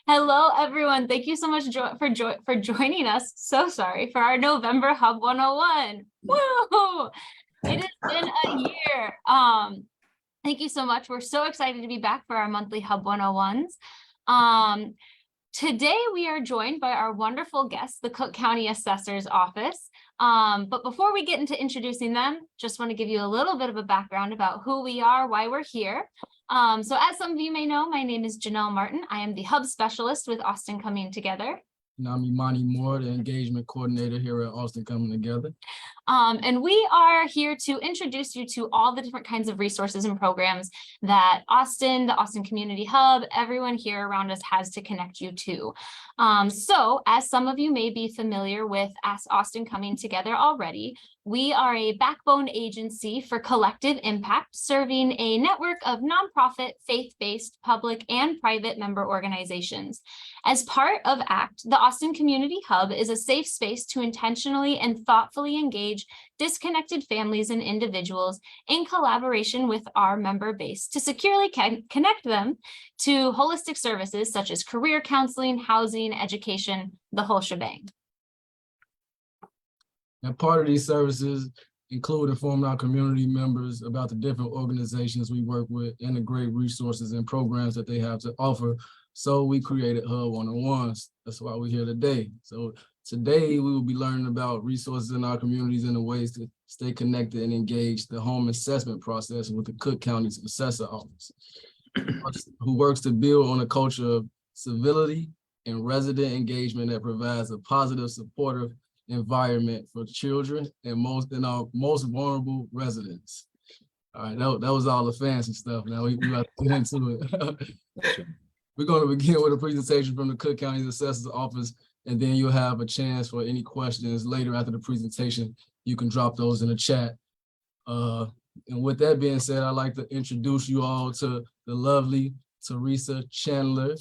Hello, everyone. Thank you so much for joining us. So sorry for our November Hub 101. Woo! It has been a year. Thank you so much. We're so excited to be back for our monthly Hub 101s. Today we are joined by our wonderful guests, the Cook County Assessor's Office. But before we get into introducing them, just want to give you a little bit of a background about who we are, why we're here. So as some of you may know, my name is Janelle Martin. I am the Hub Specialist with Austin Coming Together. And I'm Imani Moore, the Engagement Coordinator here at Austin Coming Together. And we are here to introduce you to all the different kinds of resources and programs that Austin, the Austin Community Hub, everyone here around us has to connect you to. So as some of you may be familiar with Austin Coming Together already, we are a backbone agency for collective impact, serving a network of nonprofit, faith-based, public, and private member organizations. As part of ACT, the Austin Community Hub is a safe space to intentionally and thoughtfully engage disconnected families and individuals in collaboration with our member base to securely connect them to holistic services such as career counseling, housing, education, the whole shebang. And part of these services include informing our community members about the different organizations we work with and the great resources and programs that they have to offer. So we created Hub 101s. That's why we're here today. So today we will be learning about resources in our communities and the ways to stay connected and engage the home assessment process with the Cook County's Assessor Office, who works to build on a culture of civility and resident engagement that provides a positive, supportive environment for children and our most vulnerable residents. All right, that was all the fancy stuff. Now we got to get into it. We're going to begin with a presentation from the Cook County Assessor's Office, and then you'll have a chance for any questions later after the presentation. You can drop those in the chat. And with that being said, I'd like to introduce you all to the lovely Teresa Chandler,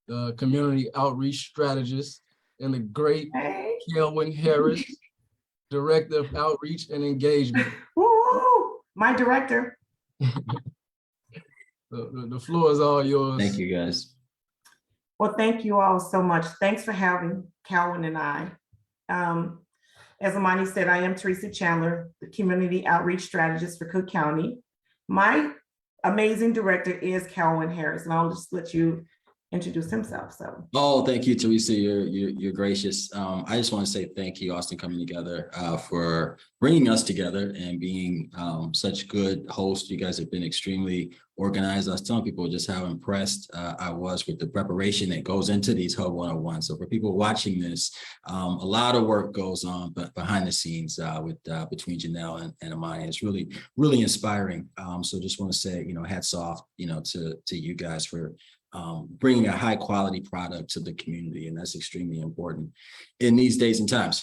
the Community Outreach Strategist, and the great Kelwin Harris, Director of Outreach and Engagement. Woo! My director. The floor is all yours. Thank you, guys. Well, thank you all so much. Thanks for having Calvin and I. As Imani said, I am Teresa Chandler, the Community Outreach Strategist for Cook County. My amazing director is Calvin Harris, and I'll just let you introduce himself. So. Oh, thank you, Teresa. You're gracious. I just want to say thank you, Austin Coming Together, for bringing us together and being such good hosts. You guys have been extremely organized. I was telling people just how impressed I was with the preparation that goes into these Hub 101. So for people watching this, a lot of work goes on but behind the scenes between Janelle and Imani. It's really, really inspiring. So just want to say, hats off, to you guys for bringing a high quality product to the community, and that's extremely important in these days and times.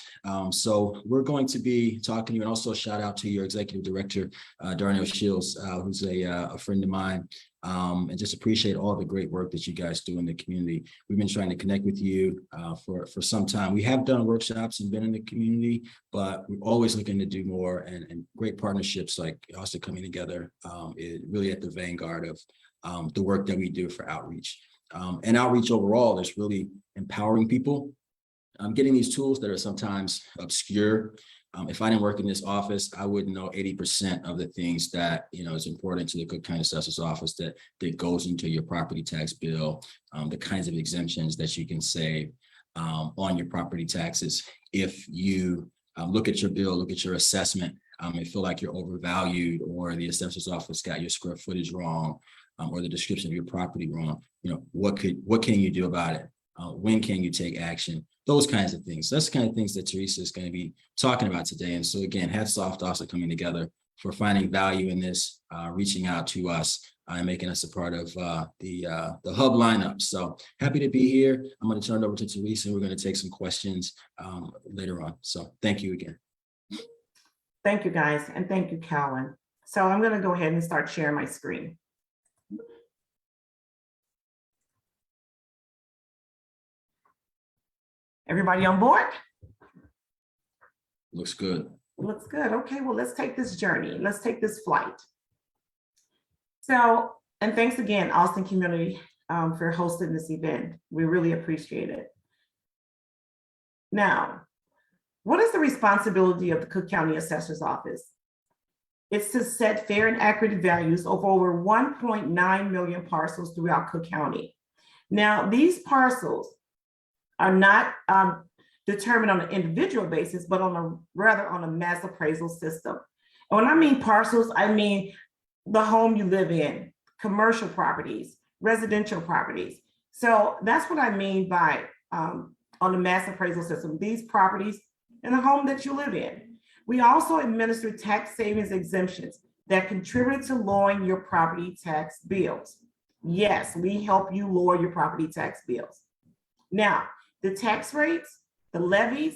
So we're going to be talking to you, and also shout out to your executive director, Darnell Shields, who's a friend of mine, and just appreciate all the great work that you guys do in the community. We've been trying to connect with you for some time. We have done workshops and been in the community, but we're always looking to do more, and great partnerships like Austin Coming Together is really at the vanguard of the work that we do for outreach. And outreach overall is really empowering people, getting these tools that are sometimes obscure. If I didn't work in this office, I wouldn't know 80% of the things that is important to the Cook County Assessor's Office that goes into your property tax bill, the kinds of exemptions that you can save on your property taxes. If you look at your bill, look at your assessment, and feel like you're overvalued, or the Assessor's Office got your square footage wrong, or the description of your property wrong, what can you do about it? When can you take action? Those kinds of things. That's the kind of things that Teresa is going to be talking about today. And so again, hats off to Austin Coming Together for finding value in this, reaching out to us and making us a part of the Hub lineup. So happy to be here. I'm going to turn it over to Teresa, and we're going to take some questions later on. So thank you again. Thank you, guys. And thank you, Calvin. So I'm going to go ahead and start sharing my screen. Everybody on board? Looks good. Looks good. Okay, well, let's take this journey. Let's take this flight. So, and thanks again, Austin Community for hosting this event. We really appreciate it. Now, what is the responsibility of the Cook County Assessor's Office? It's to set fair and accurate values of over 1.9 million parcels throughout Cook County. Now, these parcels are not determined on an individual basis, but rather on a mass appraisal system. And when I mean parcels, I mean the home you live in, commercial properties, residential properties. So that's what I mean by on the mass appraisal system, these properties and the home that you live in. We also administer tax savings exemptions that contribute to lowering your property tax bills. Yes, we help you lower your property tax bills. Now, the tax rates, the levies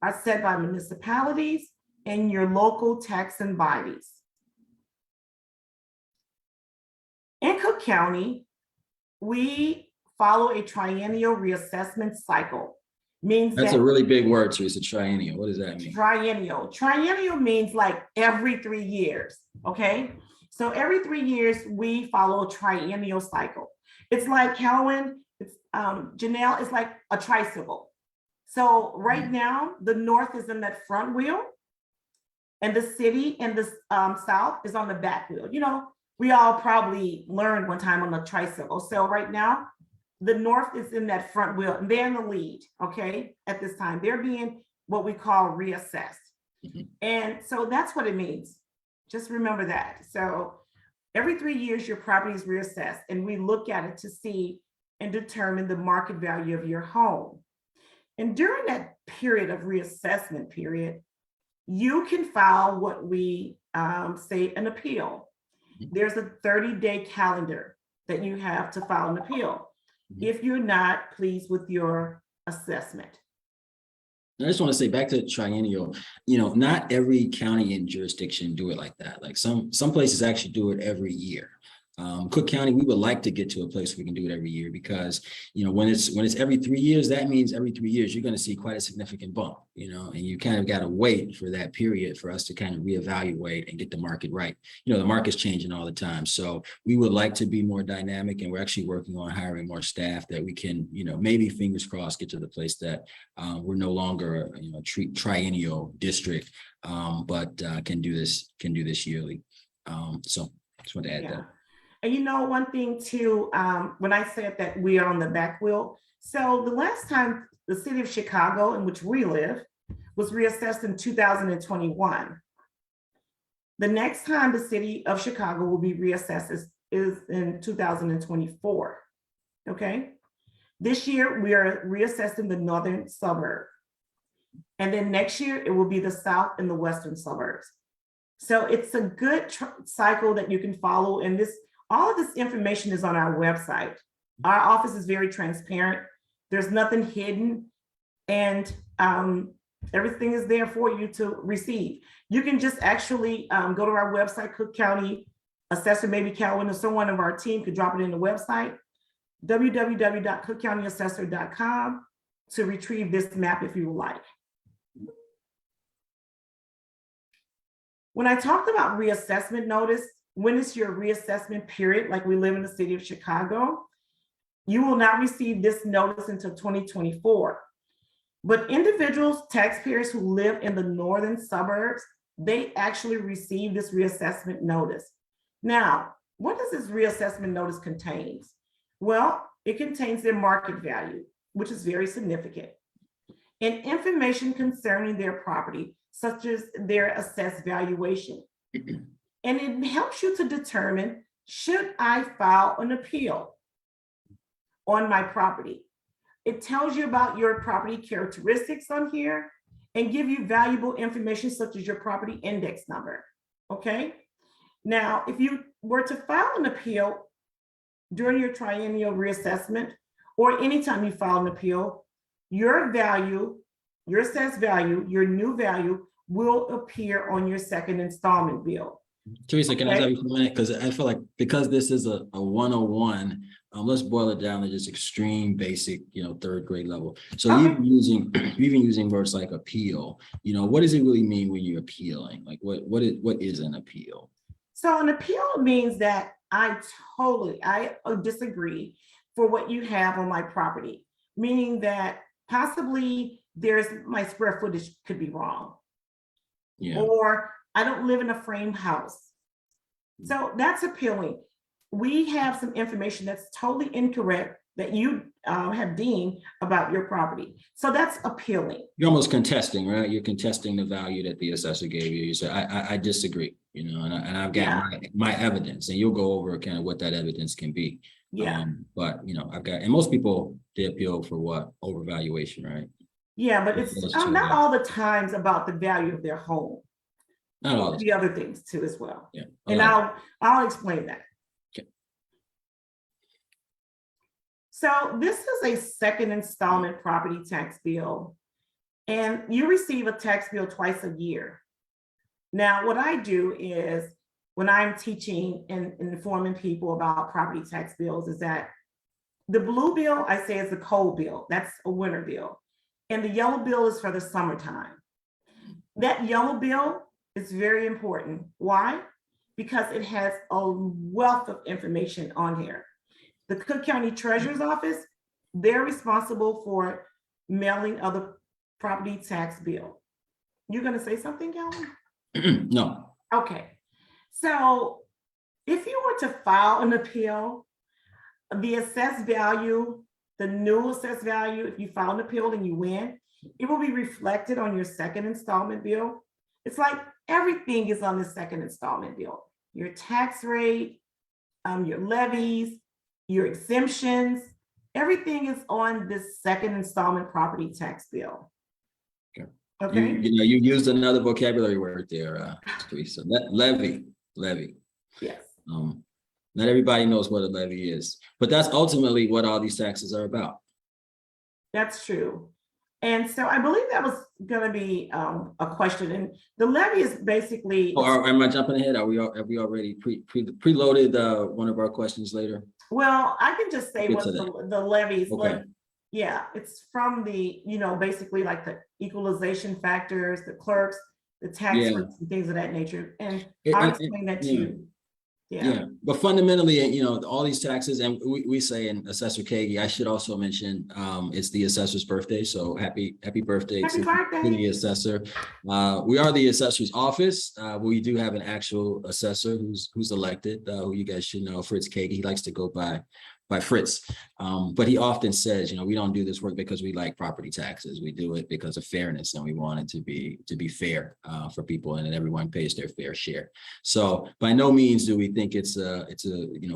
are set by municipalities and your local taxing bodies. In Cook County, we follow a triennial reassessment cycle. Means That's a really big word, Teresa, triennial. What does that mean? Triennial. Triennial means like every 3 years, okay? So every 3 years, we follow a triennial cycle. It's like Calvin, it's Janelle, it's like a tricycle. So right now, the north is in that front wheel, and the city and the south is on the back wheel. You know, we all probably learned one time on a tricycle. So right now, the north is in that front wheel, and they're in the lead, okay, at this time. They're being what we call reassessed. And so that's what it means. Just remember that. So every 3 years, your property is reassessed, and we look at it to see and determine the market value of your home. And during that period of reassessment period, you can file what we say an appeal. There's a 30-day calendar that you have to file an appeal if you're not pleased with your assessment. I just want to say back to triennial, not every county and jurisdiction do it like that. Like some places actually do it every year. Cook County, we would like to get to a place where we can do it every year because, when it's every 3 years, that means every 3 years, you're going to see quite a significant bump, and you kind of got to wait for that period for us to kind of reevaluate and get the market right. The market's changing all the time. So we would like to be more dynamic, and we're actually working on hiring more staff that we can, maybe fingers crossed, get to the place that we're no longer, a triennial district, but can do this yearly. So just want to add that. And one thing too, when I said that we are on the back wheel, so the last time the city of Chicago, in which we live, was reassessed in 2021. The next time the city of Chicago will be reassessed is in 2024, okay? This year, we are reassessing the northern suburb. And then next year, it will be the south and the western suburbs. So it's a good cycle that you can follow, and all of this information is on our website. Our office is very transparent. There's nothing hidden, and everything is there for you to receive. You can just actually go to our website, Cook County Assessor, maybe Calvin or someone of our team could drop it in the website, www.cookcountyassessor.com, to retrieve this map if you would like. When I talked about reassessment notice, when is your reassessment period, like we live in the city of Chicago, you will not receive this notice until 2024. But individuals, taxpayers who live in the northern suburbs, they actually receive this reassessment notice. Now, what does this reassessment notice contain? Well, it contains their market value, which is very significant, and information concerning their property, such as their assessed valuation. And it helps you to determine, should I file an appeal on my property? It tells you about your property characteristics on here and give you valuable information such as your property index number, okay? Now, if you were to file an appeal during your triennial reassessment, or anytime you file an appeal, your value, your assessed value, your new value will appear on your second installment bill. Teresa, can I tell you for a minute? Because I feel like because this is a 101, let's boil it down to just extreme basic, third grade level. So even using words like appeal, what does it really mean when you're appealing? Like what is an appeal? So an appeal means that I disagree for what you have on my property, meaning that possibly my square footage could be wrong. Yeah. Or I don't live in a frame house. So that's appealing. We have some information that's totally incorrect that you have deemed about your property. So that's appealing. You're almost contesting, right? You're contesting the value that the assessor gave you. You say, I disagree, you know, and I've got my evidence, and you'll go over kind of what that evidence can be. Yeah. But you know, and most people, they appeal for what? Overvaluation, right? Yeah, but it's Those two, not yeah. all the times about the value of their home. Not all the The other things too as well. Yeah. And I'll explain that. Okay. So this is a second installment property tax bill, and you receive a tax bill twice a year. Now, what I do is when I'm teaching and informing people about property tax bills is that the blue bill, I say, is the cold bill. That's a winter bill. And the yellow bill is for the summertime. That yellow bill is very important. Why? Because it has a wealth of information on here. The Cook County Treasurer's Office, they're responsible for mailing of the property tax bill. You're gonna say something, Calvin? No. Okay. So if you were to file an appeal, the assessed value, the new assessed value, if you file an appeal and you win, it will be reflected on your second installment bill. It's like everything is on the second installment bill. Your tax rate, your levies, your exemptions, everything is on this second installment property tax bill. Okay. You know, you used another vocabulary word there, Teresa. Levy. Yes. Not everybody knows what a levy is, but that's ultimately what all these taxes are about. That's true. And so I believe that was going to be a question. And the levy is basically. Oh, am I jumping ahead? Have we already preloaded one of our questions later? Well, I can just say what the levies. Okay. Like, yeah, it's from the, basically like the equalization factors, the clerks, the tax rates and things of that nature. And I'll explain that to you. Yeah, but fundamentally, all these taxes, and we say in Assessor Kagi, I should also mention, it's the assessor's birthday. So happy birthday to the assessor. We are the assessor's office. We do have an actual assessor who's elected, who you guys should know, Fritz Kagi. He likes to go by Fritz. But he often says, we don't do this work because we like property taxes. We do it because of fairness, and we want it to be fair for people, and that everyone pays their fair share. So by no means do we think it's a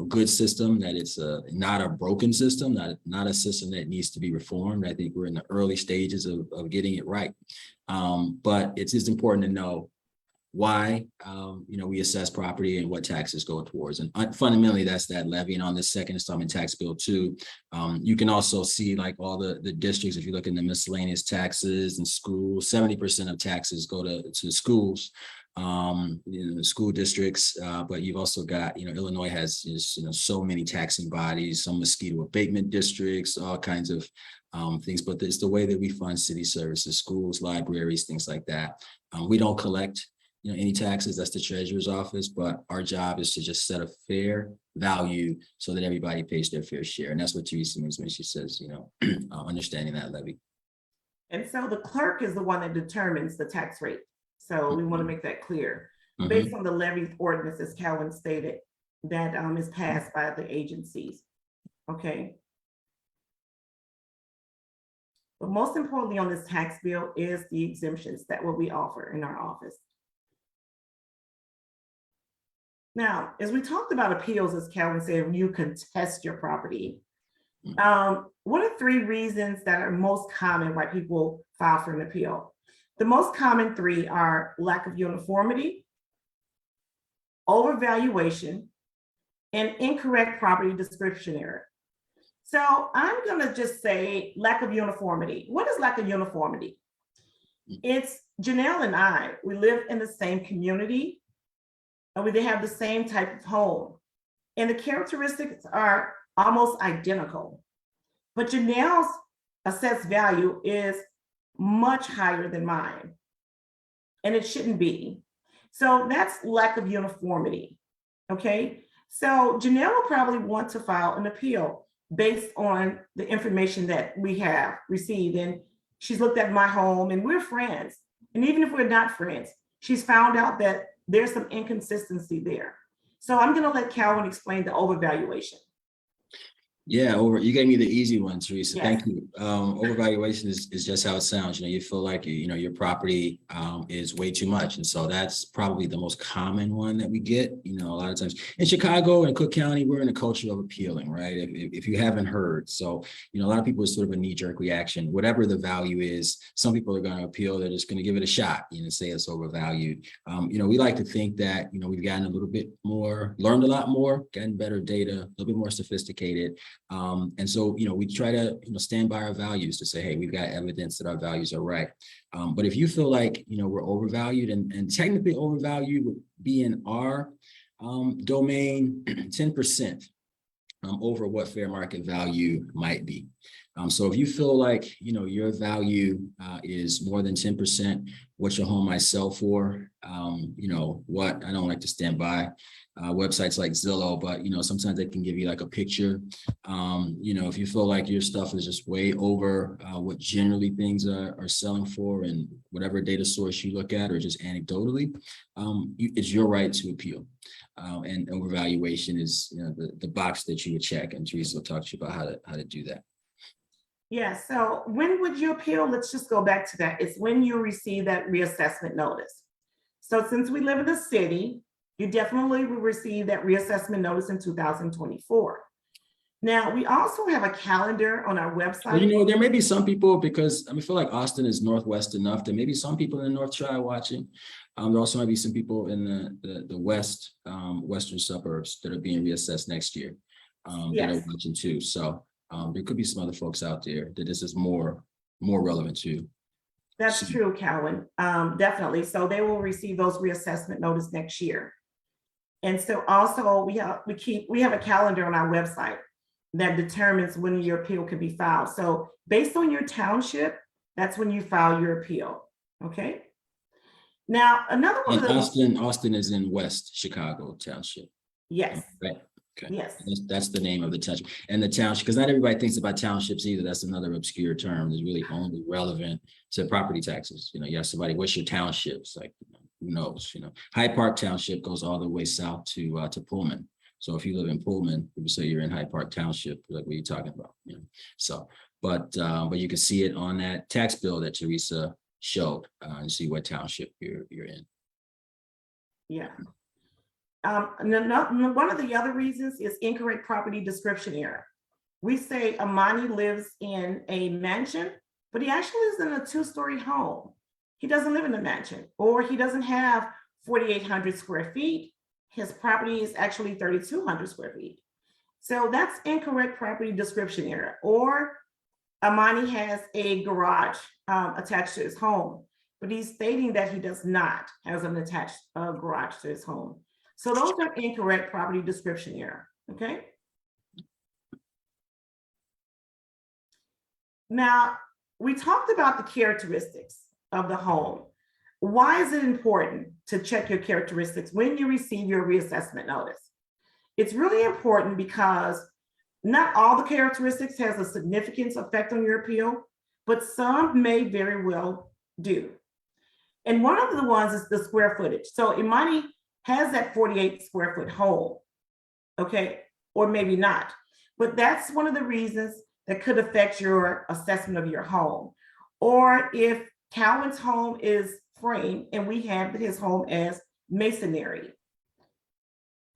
good system, that it's not a broken system, not a system that needs to be reformed. I think we're in the early stages of getting it right. But it's just important to know why we assess property and what taxes go towards. And fundamentally, that's that levy. And on this second installment tax bill too, you can also see like all the districts. If you look in the miscellaneous taxes and schools, 70% of taxes go to schools, the school districts. But you've also got, Illinois has so many taxing bodies, some mosquito abatement districts, all kinds of things. But it's the way that we fund city services, schools, libraries, things like that. We don't collect any taxes. That's the treasurer's office, but our job is to just set a fair value so that everybody pays their fair share. And that's what Teresa means when she says, understanding that levy. And so the clerk is the one that determines the tax rate. So we want to make that clear. Based on the levy ordinance, as Calvin stated, that is passed by the agencies. Okay. But most importantly on this tax bill is the exemptions that what we offer in our office. Now, as we talked about appeals, as Calvin said, you contest your property. What are 3 reasons that are most common why people file for an appeal? The most common 3 are lack of uniformity, overvaluation, and incorrect property description error. So I'm going to just say lack of uniformity. What is lack of uniformity? It's Janelle and I, we live in the same community, and they have the same type of home. And the characteristics are almost identical. But Janelle's assessed value is much higher than mine. And it shouldn't be. So that's lack of uniformity. Okay. So Janelle will probably want to file an appeal. based on the information that we have received. And she's looked at my home, and we're friends. And even if we're not friends, she's found out that there's some inconsistency there. So I'm going to let Calvin explain the overvaluation. Yeah, you gave me the easy one, Teresa. Yes. Thank you. Overvaluation is just how it sounds. You feel like your property is way too much. And so that's probably the most common one that we get. A lot of times in Chicago and Cook County, we're in a culture of appealing, right? If you haven't heard. So, a lot of people, it's sort of a knee-jerk reaction. Whatever the value is, some people are going to appeal. They're just going to give it a shot, say it's overvalued. We like to think that, we've gotten a little bit more, learned a lot more, gotten better data, a little bit more sophisticated. And so, we try to, stand by our values to say, hey, we've got evidence that our values are right. But if you feel like, we're overvalued, and technically overvalued would be in our domain 10% over what fair market value might be. So if you feel like, your value is more than 10% what your home might sell for, what I don't like to stand by websites like Zillow, but sometimes they can give you like a picture. If you feel like your stuff is just way over what generally things are selling for, and whatever data source you look at, or just anecdotally, it's your right to appeal. And overvaluation is the box that you would check, and Teresa will talk to you about how to do that. Yeah, so when would you appeal? Let's just go back to that. It's when you receive that reassessment notice. So since we live in the city, you definitely will receive that reassessment notice in 2024. Now, we also have a calendar on our website. Well, there may be some people, because I feel like Austin is northwest enough. There may be some people in the North Tri watching. There also might be some people in the west, western suburbs that are being reassessed next year that are watching too. So there could be some other folks out there that this is more relevant to. That's true, Calvin. Definitely. So they will receive those reassessment notice next year. And so also we have a calendar on our website that determines when your appeal can be filed. So based on your township, that's when you file your appeal. Okay. Now, another one. And Austin is in West Chicago Township. Yes. Right. Okay. Yes. That's the name of the township. And the township, because not everybody thinks about townships either. That's another obscure term that's really only relevant to property taxes. You ask somebody, what's your township? It's like, who knows? Hyde Park Township goes all the way south to Pullman. So if you live in Pullman, people say you're in Hyde Park Township, like what are you talking about? So, but you can see it on that tax bill that Teresa showed and see what township you're in. Yeah. One of the other reasons is incorrect property description error. We say Amani lives in a mansion, but he actually lives in a 2-story home. He doesn't live in a mansion, or he doesn't have 4,800 square feet. His property is actually 3,200 square feet. So that's incorrect property description error. Or Amani has a garage attached to his home, but he's stating that he does not have an attached garage to his home. So those are incorrect property description error, okay? Now, we talked about the characteristics of the home. Why is it important to check your characteristics when you receive your reassessment notice? It's really important because not all the characteristics has a significant effect on your appeal, but some may very well do. And one of the ones is the square footage. So Imani has that 48 square foot home, okay? Or maybe not, but that's one of the reasons that could affect your assessment of your home. Or if Calvin's home is frame and we have his home as masonry.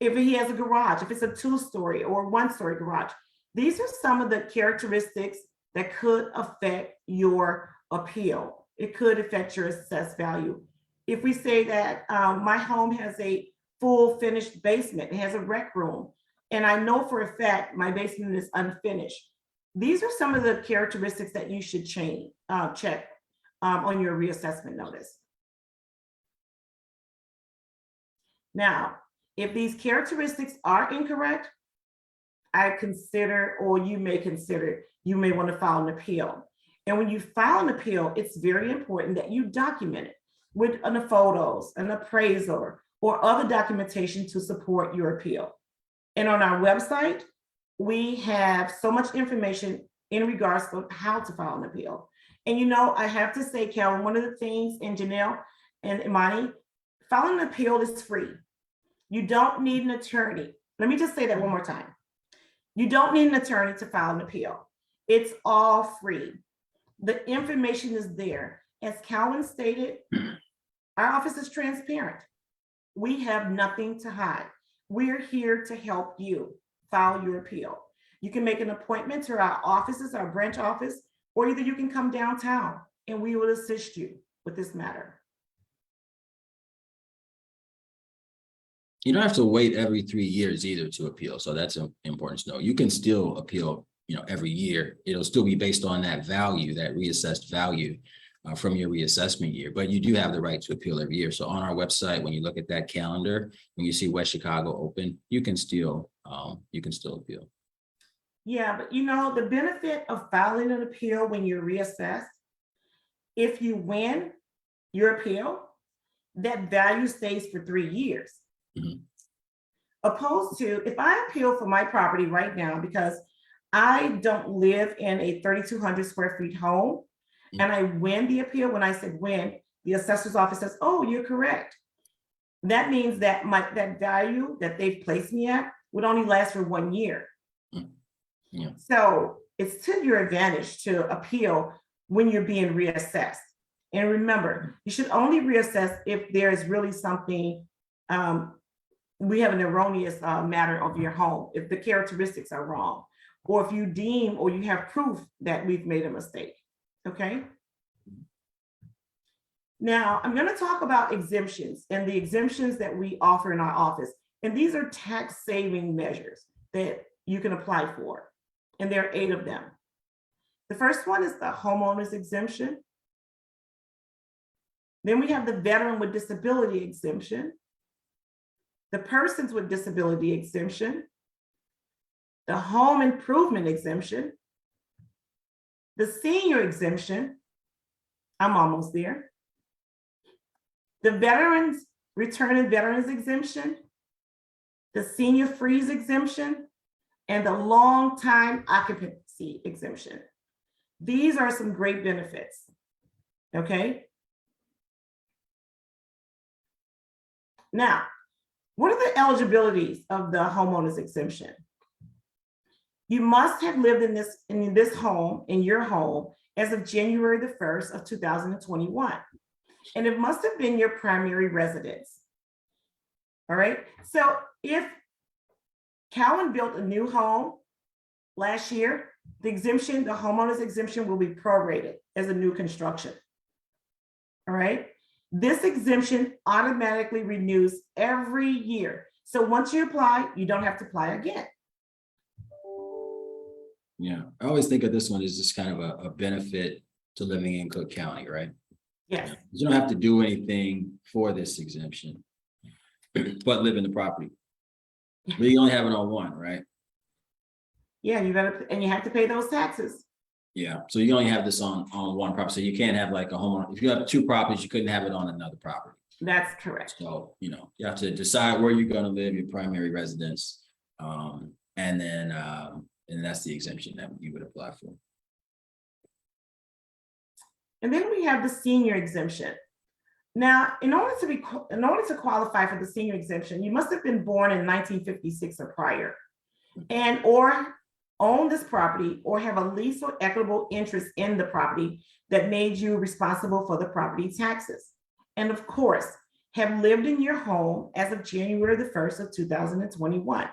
If he has a garage, if it's a 2-story or 1-story garage, these are some of the characteristics that could affect your appeal. It could affect your assessed value. If we say that my home has a full finished basement, it has a rec room, and I know for a fact my basement is unfinished, these are some of the characteristics that you should check on your reassessment notice. Now, if these characteristics are incorrect, I consider, or you may consider, you may want to file an appeal. And when you file an appeal, it's very important that you document it with the photos, an appraisal, or other documentation to support your appeal. And on our website, we have so much information in regards to how to file an appeal. And you know, I have to say, Calvin, one of the things, and Janelle and Imani, filing an appeal is free. You don't need an attorney. Let me just say that one more time. You don't need an attorney to file an appeal. It's all free. The information is there. As Calvin stated, our office is transparent. We have nothing to hide. We're here to help you file your appeal. You can make an appointment to our offices, our branch office, or either you can come downtown and we will assist you with this matter. You don't have to wait every 3 years either to appeal. So that's important to know. You can still appeal, every year. It'll still be based on that value, that reassessed value from your reassessment year, but you do have the right to appeal every year. So on our website, when you look at that calendar, when you see West Chicago open, you can still appeal. Yeah, but the benefit of filing an appeal when you're reassessed, if you win your appeal, that value stays for 3 years. Mm-hmm. Opposed to if I appeal for my property right now, because I don't live in a 3,200 square feet home, mm-hmm. and I win the appeal. When I said win, the assessor's office says, oh, you're correct. That means that that value that they've placed me at would only last for 1 year. Mm-hmm. Yeah. So it's to your advantage to appeal when you're being reassessed. And remember, you should only reassess if there is really something, we have an erroneous matter of your home, if the characteristics are wrong, or if you deem or you have proof that we've made a mistake, okay? Now, I'm gonna talk about exemptions and the exemptions that we offer in our office. And these are tax saving measures that you can apply for. And there are 8 of them. The first one is the homeowners exemption. Then we have the veteran with disability exemption, the persons with disability exemption, the home improvement exemption, the senior exemption, I'm almost there, the veterans, returning veterans exemption, the senior freeze exemption, and the long-time occupancy exemption. These are some great benefits, okay? Now, what are the eligibilities of the homeowners exemption? You must have lived in this home, in your home, as of January the 1st of 2021. And it must have been your primary residence. All right, so if Calvin built a new home last year, the exemption, the homeowners exemption will be prorated as a new construction. All right. This exemption automatically renews every year. So once you apply, you don't have to apply again. Yeah, I always think of this one as just kind of a benefit to living in Cook County, right? Yes. You don't have to do anything for this exemption, but live in the property. But you only have it on one, right? Yeah, you have to pay those taxes. Yeah, so you only have this on one property. So you can't have like a homeowner. If you have 2 properties, you couldn't have it on another property. That's correct. So, you have to decide where you're going to live, your primary residence. And that's the exemption that you would apply for. And then we have the senior exemption. Now, in order to qualify for the senior exemption, you must have been born in 1956 or prior, and or own this property or have a lease or equitable interest in the property that made you responsible for the property taxes. And of course, have lived in your home as of January the 1st of 2021.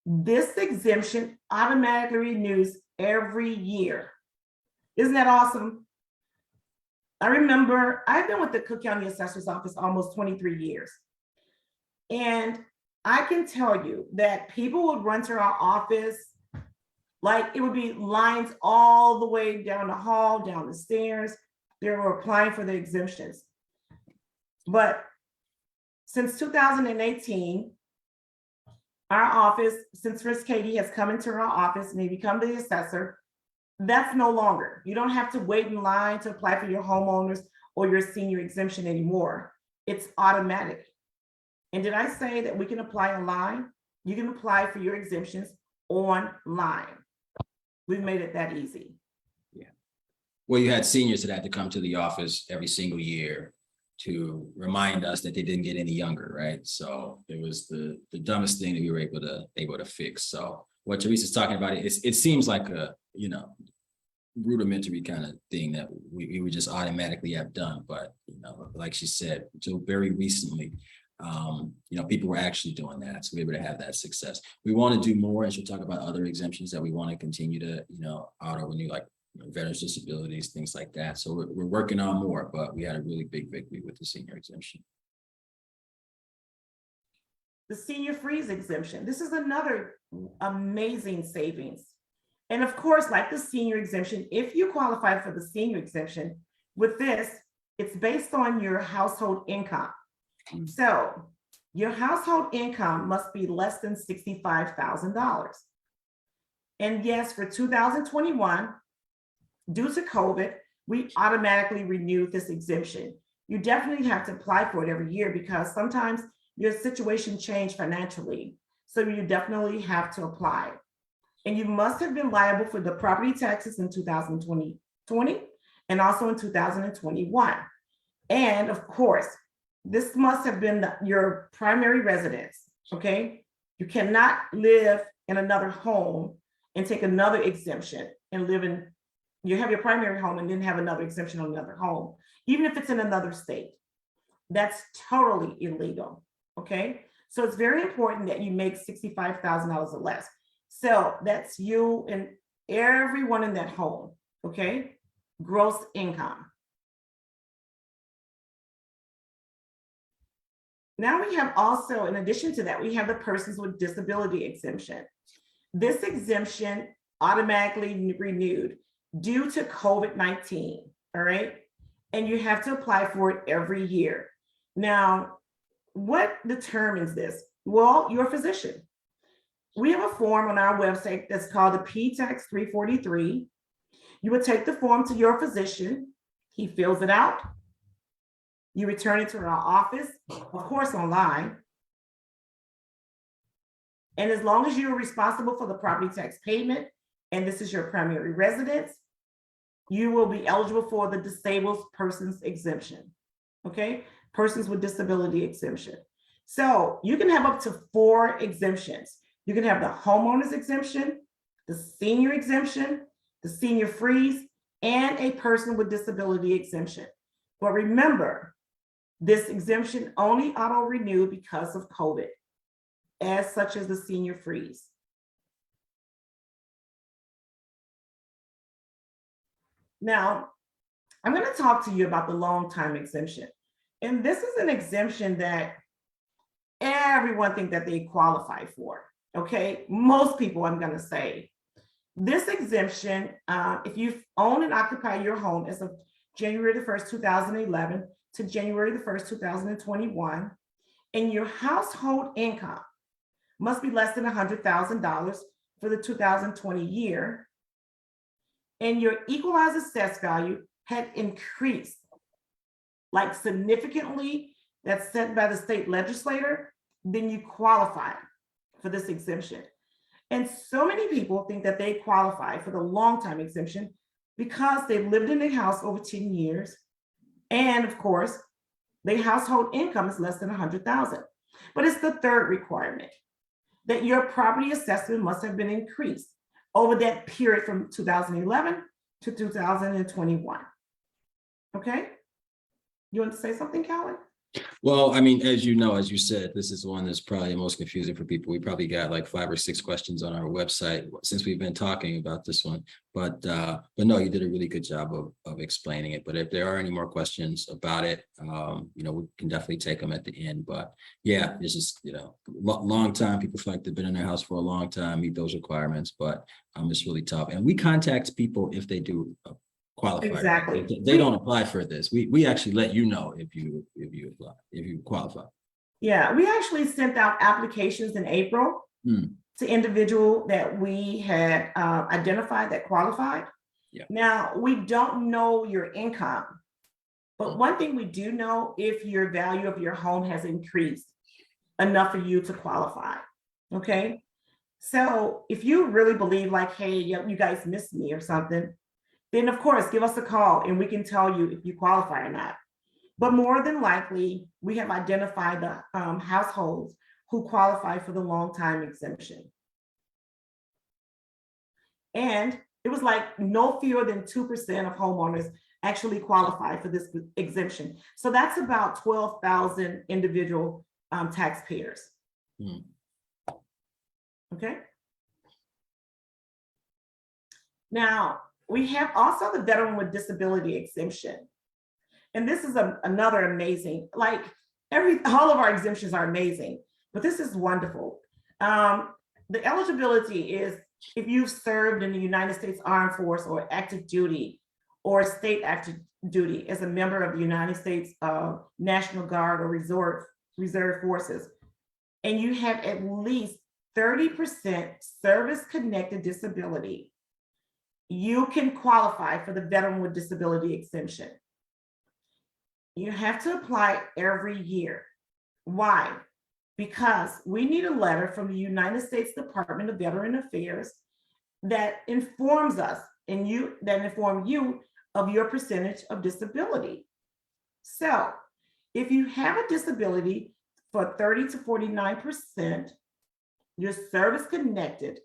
This exemption automatically renews every year. Isn't that awesome? I remember I've been with the Cook County Assessor's Office almost 23 years. And I can tell you that people would run to our office, like it would be lines all the way down the hall, down the stairs. They were applying for the exemptions. But since 2018, our office, since Ms. Katie has come into our office and they become the assessor, that's no longer. You don't have to wait in line to apply for your homeowners or your senior exemption anymore. It's automatic. And did I say that we can apply online? You can apply for your exemptions online. We've made it that easy. Well, you had seniors that had to come to the office every single year to remind us that they didn't get any younger, right? So it was the dumbest thing that we were able to fix. So what Teresa's talking about, it seems like a, you know, rudimentary kind of thing that we would just automatically have done. But, you know, like she said, until very recently, you know, people were actually doing that. So we were able to have that success. We want to do more, as we talk about other exemptions that we want to continue to, you know, auto renew, like veterans, disabilities, things like that. So we're working on more, but we had a really big victory with the senior exemption. The senior freeze exemption. This is another amazing savings. And of course, like the senior exemption, if you qualify for the senior exemption, with this, it's based on your household income. So your household income must be less than $65,000. And yes, for 2021, due to COVID, we automatically renewed this exemption. You definitely have to apply for it every year because sometimes your situation changed financially. So you definitely have to apply. And you must have been liable for the property taxes in 2020 and also in 2021. And of course, this must have been your primary residence, okay? You cannot live in another home and take another exemption and live in, you have your primary home and then have another exemption on another home, even if it's in another state. That's totally illegal, okay? So it's very important that you make $65,000 or less. So that's you and everyone in that home, okay? Gross income. Now we have also, in addition to that, we have the persons with disability exemption. This exemption automatically renewed due to COVID-19, all right? And you have to apply for it every year. Now, what determines this? Well, your physician. We have a form on our website that's called the P-Tax 343. You would take the form to your physician. He fills it out. You return it to our office, of course, online. And as long as you're responsible for the property tax payment, and this is your primary residence, you will be eligible for the disabled persons exemption, okay? Persons with disability exemption. So you can have up to 4 exemptions. You can have the homeowners exemption, the senior exemption, the senior freeze, and a person with disability exemption. But remember, this exemption only auto-renewed because of COVID, as such as the senior freeze. Now, I'm going to talk to you about the long-time exemption. And this is an exemption that everyone thinks that they qualify for, okay? Most people, I'm going to say. This exemption, if you own and occupy your home as of January the 1st, 2011 to January the 1st, 2021, and your household income must be less than $100,000 for the 2020 year, and your equalized assessed value had increased, like significantly, that's set by the state legislator, then you qualify for this exemption. And so many people think that they qualify for the long-time exemption because they've lived in their house over 10 years. And of course, their household income is less than $100,000. But it's the third requirement, that your property assessment must have been increased over that period from 2011 to 2021. Okay? You want to say something, Calvin? Well, I mean, as you know, as you said, this is one that's probably the most confusing for people. We probably got like 5 or 6 questions on our website since we've been talking about this one. But no, you did a really good job of explaining it. But if there are any more questions about it, you know, we can definitely take them at the end. But yeah, it's just, you know, long time. People feel like they've been in their house for a long time, meet those requirements, but it's really tough. And we contact people if they do qualify. Exactly. They don't apply for this. We actually let you know if you apply, if you qualify. Yeah, we actually sent out applications in April to individual that we had identified that qualified. Yeah. Now, we don't know your income, but one thing we do know, if your value of your home has increased enough for you to qualify, okay? So if you really believe like, hey, you guys missed me or something, then of course, give us a call and we can tell you if you qualify or not. But more than likely, we have identified the households who qualify for the long time exemption. And it was like no fewer than 2% of homeowners actually qualify for this exemption. So that's about 12,000 individual taxpayers. Mm. Okay. Now, we have also the veteran with disability exemption. And this is another amazing, like all of our exemptions are amazing, but this is wonderful. The eligibility is if you've served in the United States Armed Force or active duty or state active duty as a member of the United States National Guard or Reserve Forces, and you have at least 30% service-connected disability, you can qualify for the veteran with disability exemption. You have to apply every year. Why? Because we need a letter from the United States Department of Veteran Affairs that informs us and inform you of your percentage of disability. So if you have a disability for 30 to 49%, you're service connected.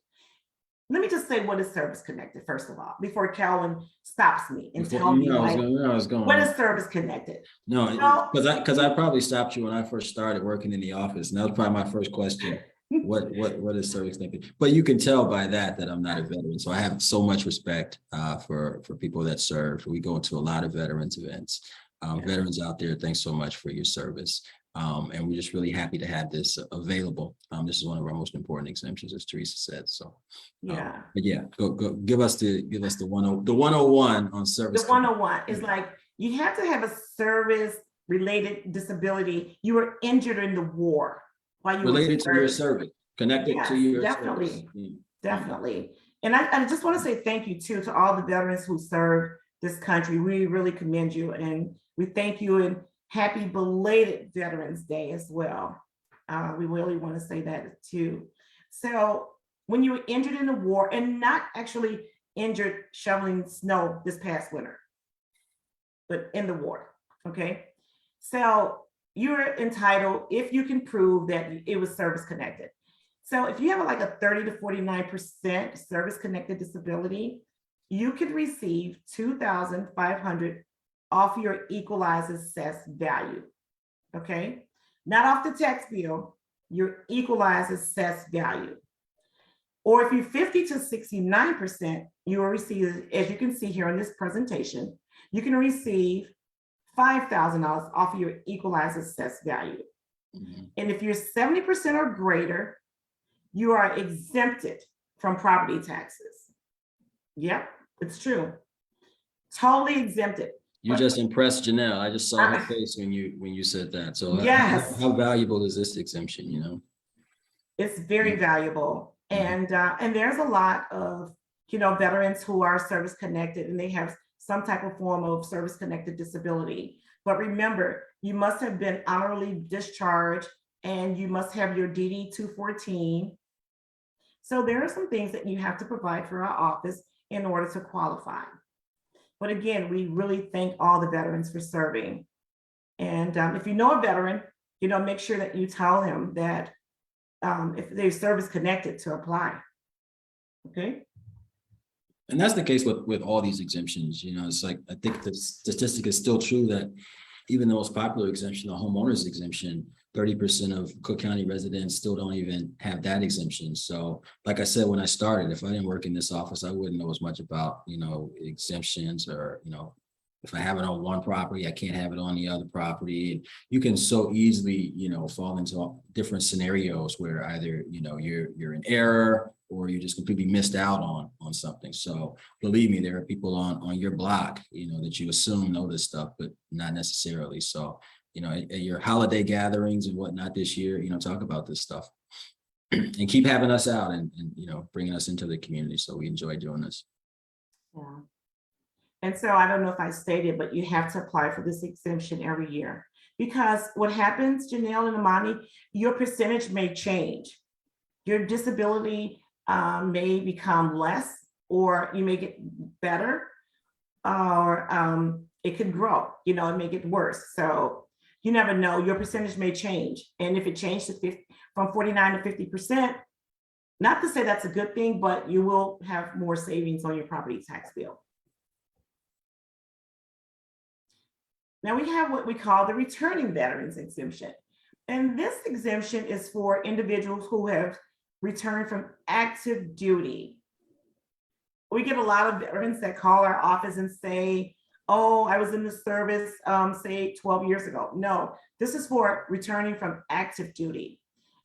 Let me just say what is service connected, first of all, before Calvin stops me and tells me like, what is service connected? No, because I probably stopped you when I first started working in the office, and that was probably my first question. What is service connected? But you can tell by that I'm not a veteran. So I have so much respect for people that serve. We go to a lot of veterans events. Veterans out there, thanks so much for your service. And we're just really happy to have this available. This is one of our most important exemptions, as Teresa said. So yeah. But yeah, go give us the 101 on service. The 101 is like you have to have a service related disability. You were injured in the war while you related to your service, connected to your definitely, service. Definitely. And I just want to say thank you too to all the veterans who served this country. We really commend you and we thank you and happy belated Veterans Day as well. We really want to say that too. So when you were injured in the war and not actually injured shoveling snow this past winter, but in the war, okay? So you're entitled, if you can prove that it was service connected. So if you have like a 30 to 49% service connected disability, you could receive $2,500 off your equalized assessed value, okay? Not off the tax bill, your equalized assessed value. Or if you're 50 to 69%, you will receive, as you can see here in this presentation, you can receive $5,000 off of your equalized assessed value. Mm-hmm. And if you're 70% or greater, you are exempted from property taxes. Yep, it's true. Totally exempted. You just impressed Janelle. I just saw her face when you said that. So yes, how valuable is this exemption? You know, it's very valuable, and there's a lot of veterans who are service connected, and they have some type of form of service connected disability. But remember, you must have been honorably discharged, and you must have your DD 214. So there are some things that you have to provide for our office in order to qualify. But again, we really thank all the veterans for serving. And if you know a veteran, make sure that you tell him that if they're service connected to apply. Okay. and that's the case with all these exemptions. It's like, I think the statistic is still true that even the most popular exemption, the homeowners exemption, 30% of Cook County residents still don't even have that exemption. So like I said, when I started, if I didn't work in this office, I wouldn't know as much about, exemptions or, if I have it on one property, I can't have it on the other property. And you can so easily, fall into different scenarios where either, you're in error or you just completely missed out on something. So believe me, there are people on your block, that you assume know this stuff, but not necessarily. So, at your holiday gatherings and whatnot this year, talk about this stuff and keep having us out and bringing us into the community. So we enjoy doing this. Yeah. And so I don't know if I stated, but you have to apply for this exemption every year because what happens, Janelle and Amani, your percentage may change. Your disability may become less, or you may get better, or it could grow, you know, it may get worse. So you never know, your percentage may change. And if it changed to 50, from 49 to 50%, not to say that's a good thing, but you will have more savings on your property tax bill. Now we have what we call the returning veterans exemption. And this exemption is for individuals who have returned from active duty. We get a lot of veterans that call our office and say, oh, I was in the service, say 12 years ago. No, this is for returning from active duty.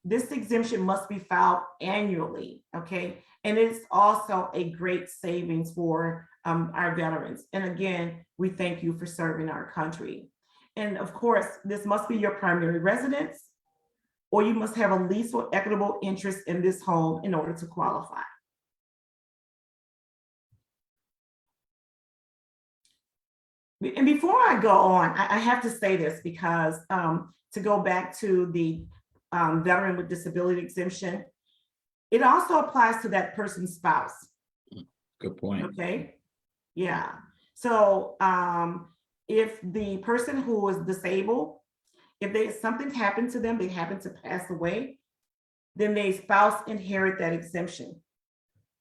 This exemption must be filed annually, okay? And it's also a great savings for our veterans. And again, we thank you for serving our country. And of course, this must be your primary residence, or you must have a lease or equitable interest in this home in order to qualify. And before I go on, I have to say this because to go back to the veteran with disability exemption, it also applies to that person's spouse. Good point. Okay, yeah. So if the person who is disabled, if something happened to them, they happen to pass away, then their spouse inherit that exemption,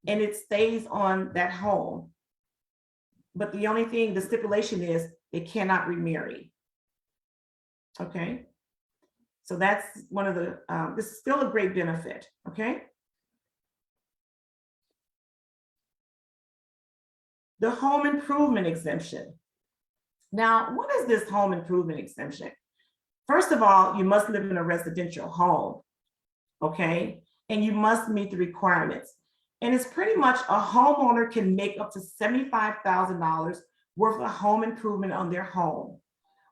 and it stays on that home. But the only thing, the stipulation is they cannot remarry. Okay, so that's one of the. This is still a great benefit. Okay. The home improvement exemption. Now, what is this home improvement exemption? First of all, you must live in a residential home, okay? And you must meet the requirements. And it's pretty much a homeowner can make up to $75,000 worth of home improvement on their home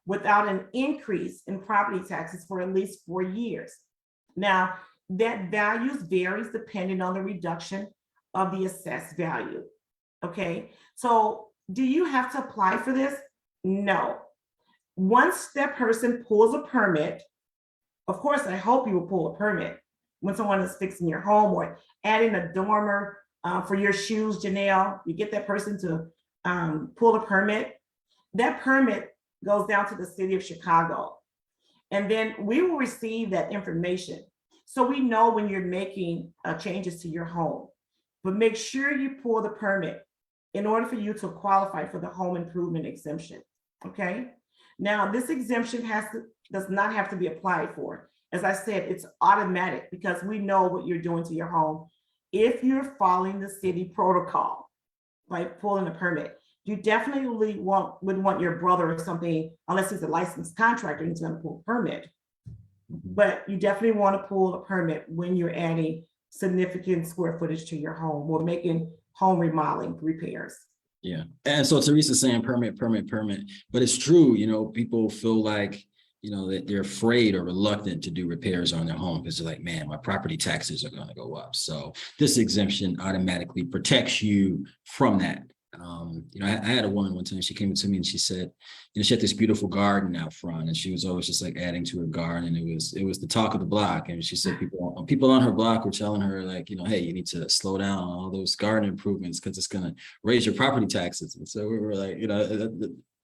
without an increase in property taxes for at least 4 years. Now, that values varies depending on the reduction of the assessed value. Okay, so do you have to apply for this? No. Once that person pulls a permit, of course, I hope you will pull a permit when someone is fixing your home or adding a dormer for your shoes, Janelle, you get that person to pull a permit. That permit goes down to the city of Chicago. And then we will receive that information. So we know when you're making changes to your home, but make sure you pull the permit in order for you to qualify for the home improvement exemption, okay? Now, this exemption does not have to be applied for. As I said, it's automatic because we know what you're doing to your home. If you're following the city protocol, like pulling a permit, you definitely would want your brother or something, unless he's a licensed contractor, he's gonna pull a permit. But you definitely wanna pull a permit when you're adding significant square footage to your home or making home remodeling repairs. Yeah. And so Teresa's saying permit, but it's true, you know, people feel like, you know, that they're afraid or reluctant to do repairs on their home because they're like, man, my property taxes are going to go up. So this exemption automatically protects you from that. You know, I had a woman one time, she came to me and she said, you know, she had this beautiful garden out front and she was always just like adding to her garden. And it was the talk of the block. And she said people on her block were telling her like, you know, hey, you need to slow down on all those garden improvements because it's going to raise your property taxes. And so we were like, you know,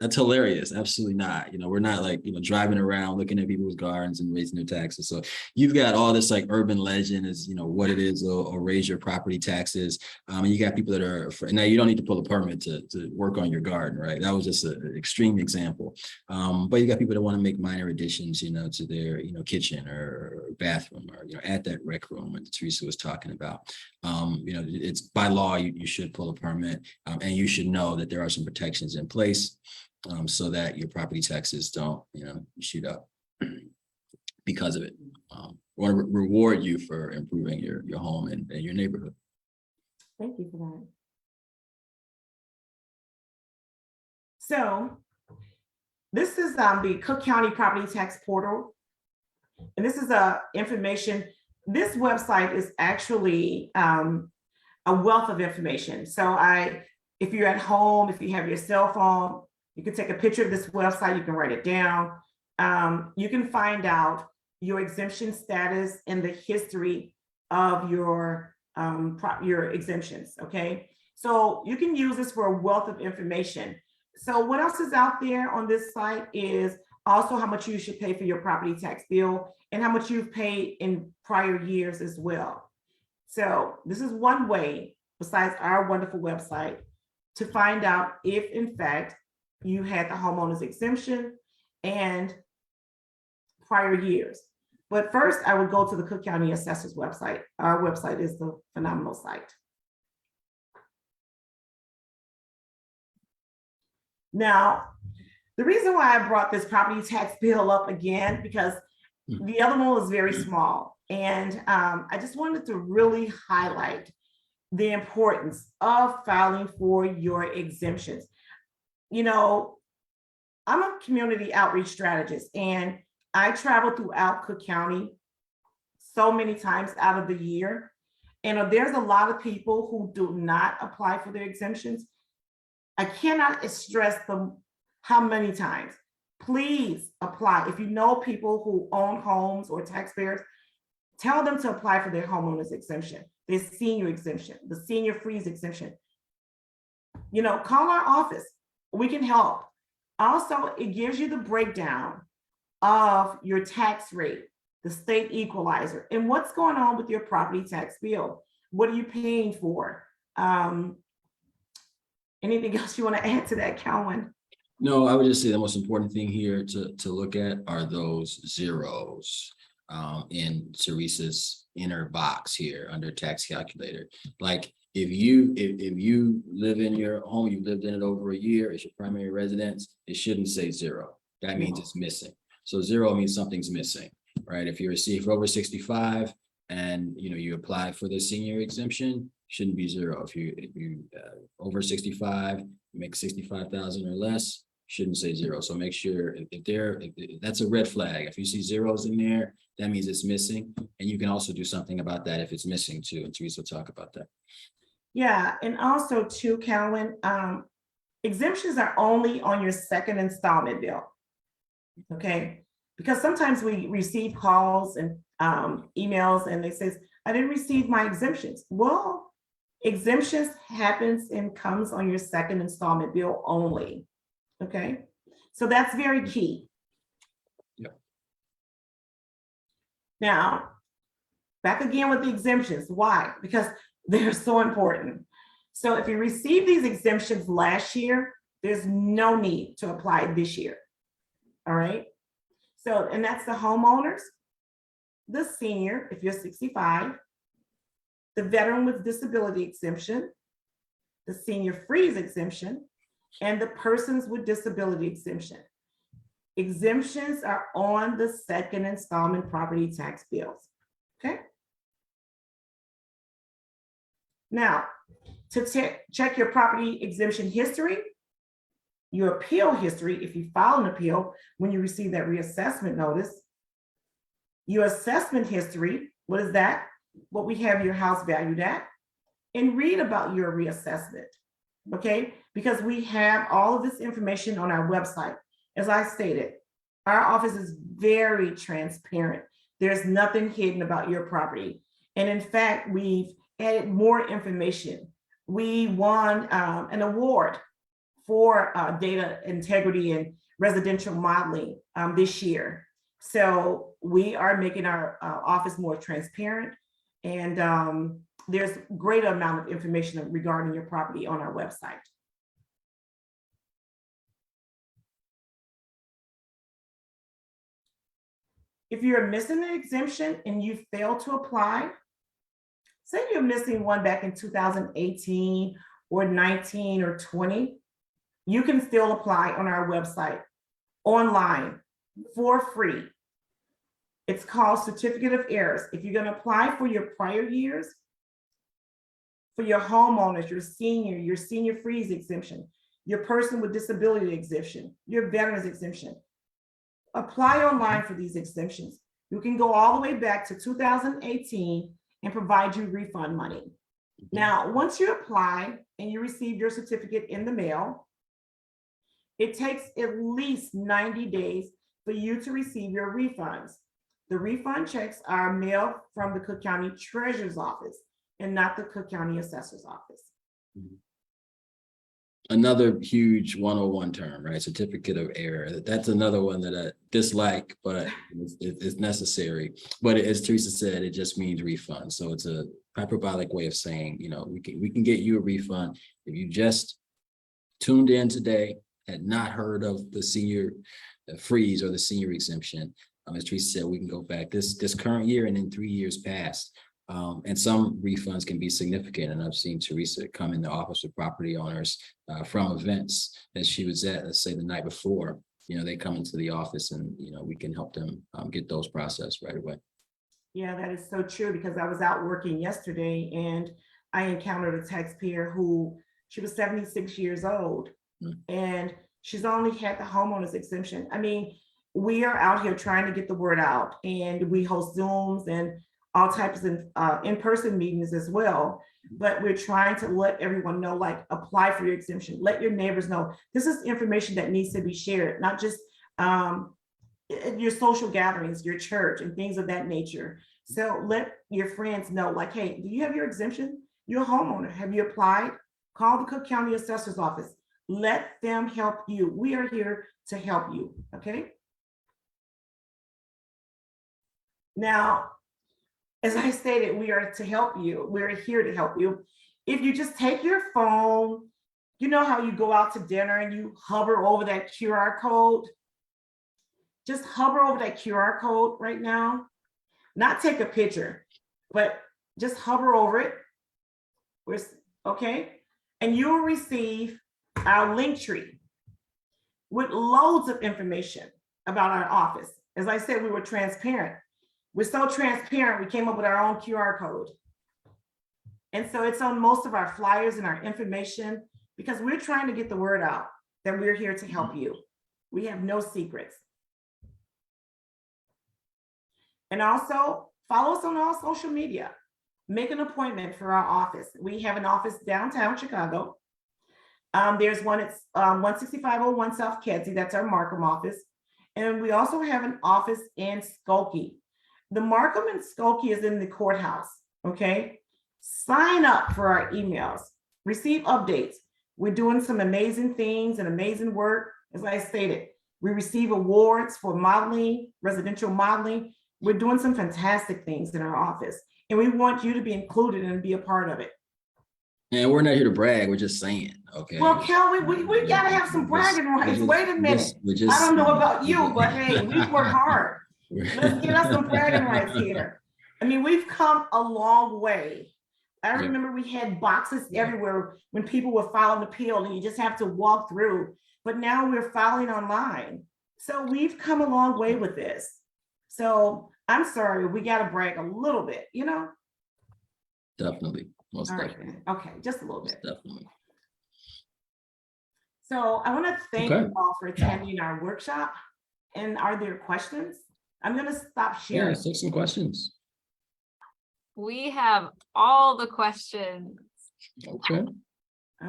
that's hilarious. Absolutely not. You know, we're not like, you know, driving around looking at people's gardens and raising their taxes. So you've got all this like urban legend is, you know, what it is or raise your property taxes. And you got people that are afraid. Now you don't need to pull a permit to work on your garden, right? That was just an extreme example. But you got people that want to make minor additions, you know, to their, you know, kitchen or bathroom or, you know, add that rec room that Teresa was talking about. You know, it's by law, you should pull a permit and you should know that there are some protections in place. So that your property taxes don't, you know, shoot up because of it. Want to reward you for improving your home and your neighborhood. Thank you for that. So this is the Cook County Property Tax Portal. And this is information. This website is actually a wealth of information. So if you're at home, if you have your cell phone, you can take a picture of this website, you can write it down. You can find out your exemption status and the history of your your exemptions, okay? So you can use this for a wealth of information. So what else is out there on this site is also how much you should pay for your property tax bill and how much you've paid in prior years as well. So this is one way, besides our wonderful website, to find out if in fact you had the homeowner's exemption and prior years. But first, I would go to the Cook County Assessor's website. Our website is the phenomenal site. Now, the reason why I brought this property tax bill up again, because the other one was very small. And I just wanted to really highlight the importance of filing for your exemptions. You know, I'm a community outreach strategist, and I travel throughout Cook County so many times out of the year. And there's a lot of people who do not apply for their exemptions. I cannot stress them how many times. Please apply. If you know people who own homes or taxpayers, tell them to apply for their homeowner's exemption, their senior exemption, the senior freeze exemption. You know, call our office. We can help. Also, it gives you the breakdown of your tax rate, the state equalizer, and what's going on with your property tax bill. What are you paying for? Anything else you want to add to that, Calvin? No, I would just say the most important thing here to look at are those zeros in Teresa's inner box here under tax calculator. Like if you live in your home, you've lived in it over a year, it's your primary residence, it shouldn't say zero. That means it's missing. So zero means something's missing, right? If you're over 65 and you apply for the senior exemption, shouldn't be zero. If you over 65, make 65,000 or less, shouldn't say zero. So make sure if that's a red flag. If you see zeros in there, that means it's missing. And you can also do something about that if it's missing too. And Teresa will talk about that. Yeah, and also too, Calvin, exemptions are only on your second installment bill. Okay, because sometimes we receive calls and emails and they says, I didn't receive my exemptions. Well, exemptions happens and comes on your second installment bill only. Okay, so that's very key. Yeah. Now, back again with the exemptions. Why? Because they're so important. So if you received these exemptions last year, there's no need to apply this year. All right. So, and that's the homeowners, the senior, if you're 65, the veteran with disability exemption, the senior freeze exemption, and the persons with disability exemption. Exemptions are on the second installment property tax bills. Okay. Now, to check your property exemption history, your appeal history, if you file an appeal when you receive that reassessment notice, your assessment history, what is that? What we have your house valued at, and read about your reassessment, okay? Because we have all of this information on our website. As I stated, our office is very transparent. There's nothing hidden about your property. And in fact, we've added more information. We won an award for data integrity and residential modeling this year. So we are making our office more transparent, and there's a great amount of information regarding your property on our website. If you're missing an exemption and you fail to apply, say you're missing one back in 2018 or 19 or 20, you can still apply on our website online for free. It's called Certificate of Errors. If you're going to apply for your prior years, for your homeowners, your senior freeze exemption, your person with disability exemption, your veterans exemption, apply online for these exemptions. You can go all the way back to 2018 and provide you refund money. Now, once you apply and you receive your certificate in the mail, it takes at least 90 days for you to receive your refunds. The refund checks are mailed from the Cook County Treasurer's Office. and not the Cook County Assessor's Office. Another huge 101 term, right? Certificate of error. That's another one that I dislike, but it's necessary. But as Teresa said, it just means refund. So it's a hyperbolic way of saying, you know, we can get you a refund if you just tuned in today, had not heard of the senior freeze or the senior exemption. As Teresa said, we can go back this current year and then 3 years past. And some refunds can be significant. And I've seen Teresa come in the office of property owners from events that she was at, let's say the night before, you know, they come into the office and, you know, we can help them get those processed right away. Yeah, that is so true, because I was out working yesterday and I encountered a taxpayer who, she was 76 years old and she's only had the homeowners exemption. I mean, we are out here trying to get the word out, and we host Zooms and all types of in-person meetings as well. But we're trying to let everyone know, like, apply for your exemption. Let your neighbors know. This is information that needs to be shared, not just your social gatherings, your church and things of that nature. So let your friends know, like, hey, do you have your exemption? You're a homeowner. Have you applied? Call the Cook County Assessor's Office. Let them help you. We are here to help you, okay? Now, as I stated, we are to help you. We're here to help you. If you just take your phone, you know how you go out to dinner and you hover over that QR code? Just hover over that QR code right now. Not take a picture, but just hover over it. Okay? And you'll receive our link tree with loads of information about our office. As I said, we were transparent. We're so transparent, we came up with our own QR code. And so it's on most of our flyers and our information, because we're trying to get the word out that we're here to help you. We have no secrets. And also follow us on all social media. Make an appointment for our office. We have an office downtown Chicago. There's one at 16501 South Kedzie, that's our Markham office. And we also have an office in Skokie. The Markham and Skokie is in the courthouse, okay? Sign up for our emails, receive updates. We're doing some amazing things and amazing work. As I stated, we receive awards for modeling, residential modeling. We're doing some fantastic things in our office, and we want you to be included and be a part of it. And we're not here to brag, we're just saying, okay? Well, Kel, we gotta have some bragging rights. Wait a minute. I don't know about you, but hey, we work hard. Let's get us some bragging rights here. I mean, we've come a long way. I remember we had boxes everywhere when people were filing an appeal and you just have to walk through, but now we're filing online. So we've come a long way with this. So I'm sorry, we got to brag a little bit, you know? Definitely, most All right, definitely. okay, just a little bit. Definitely. So I want to thank you all for attending our workshop. And are there questions? I'm going to stop Yeah, sharing. let's take some questions. We have all the questions. Okay. Okay,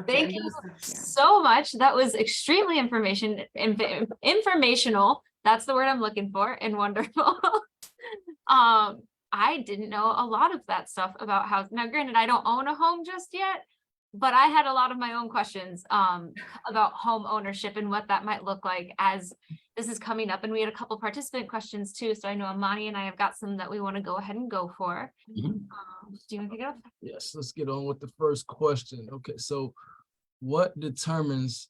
Thank I'm you gonna stop sharing. so much. That was extremely informational. That's the word I'm looking for, and wonderful. I didn't know a lot of that stuff about housing. Now, granted, I don't own a home just yet, but I had a lot of my own questions about home ownership and what that might look like as this is coming up. And we had a couple participant questions too. So I know Amani and I have got some that we want to go ahead and go for. Do you want to pick it up? Yes, let's get on with the first question. Okay, so what determines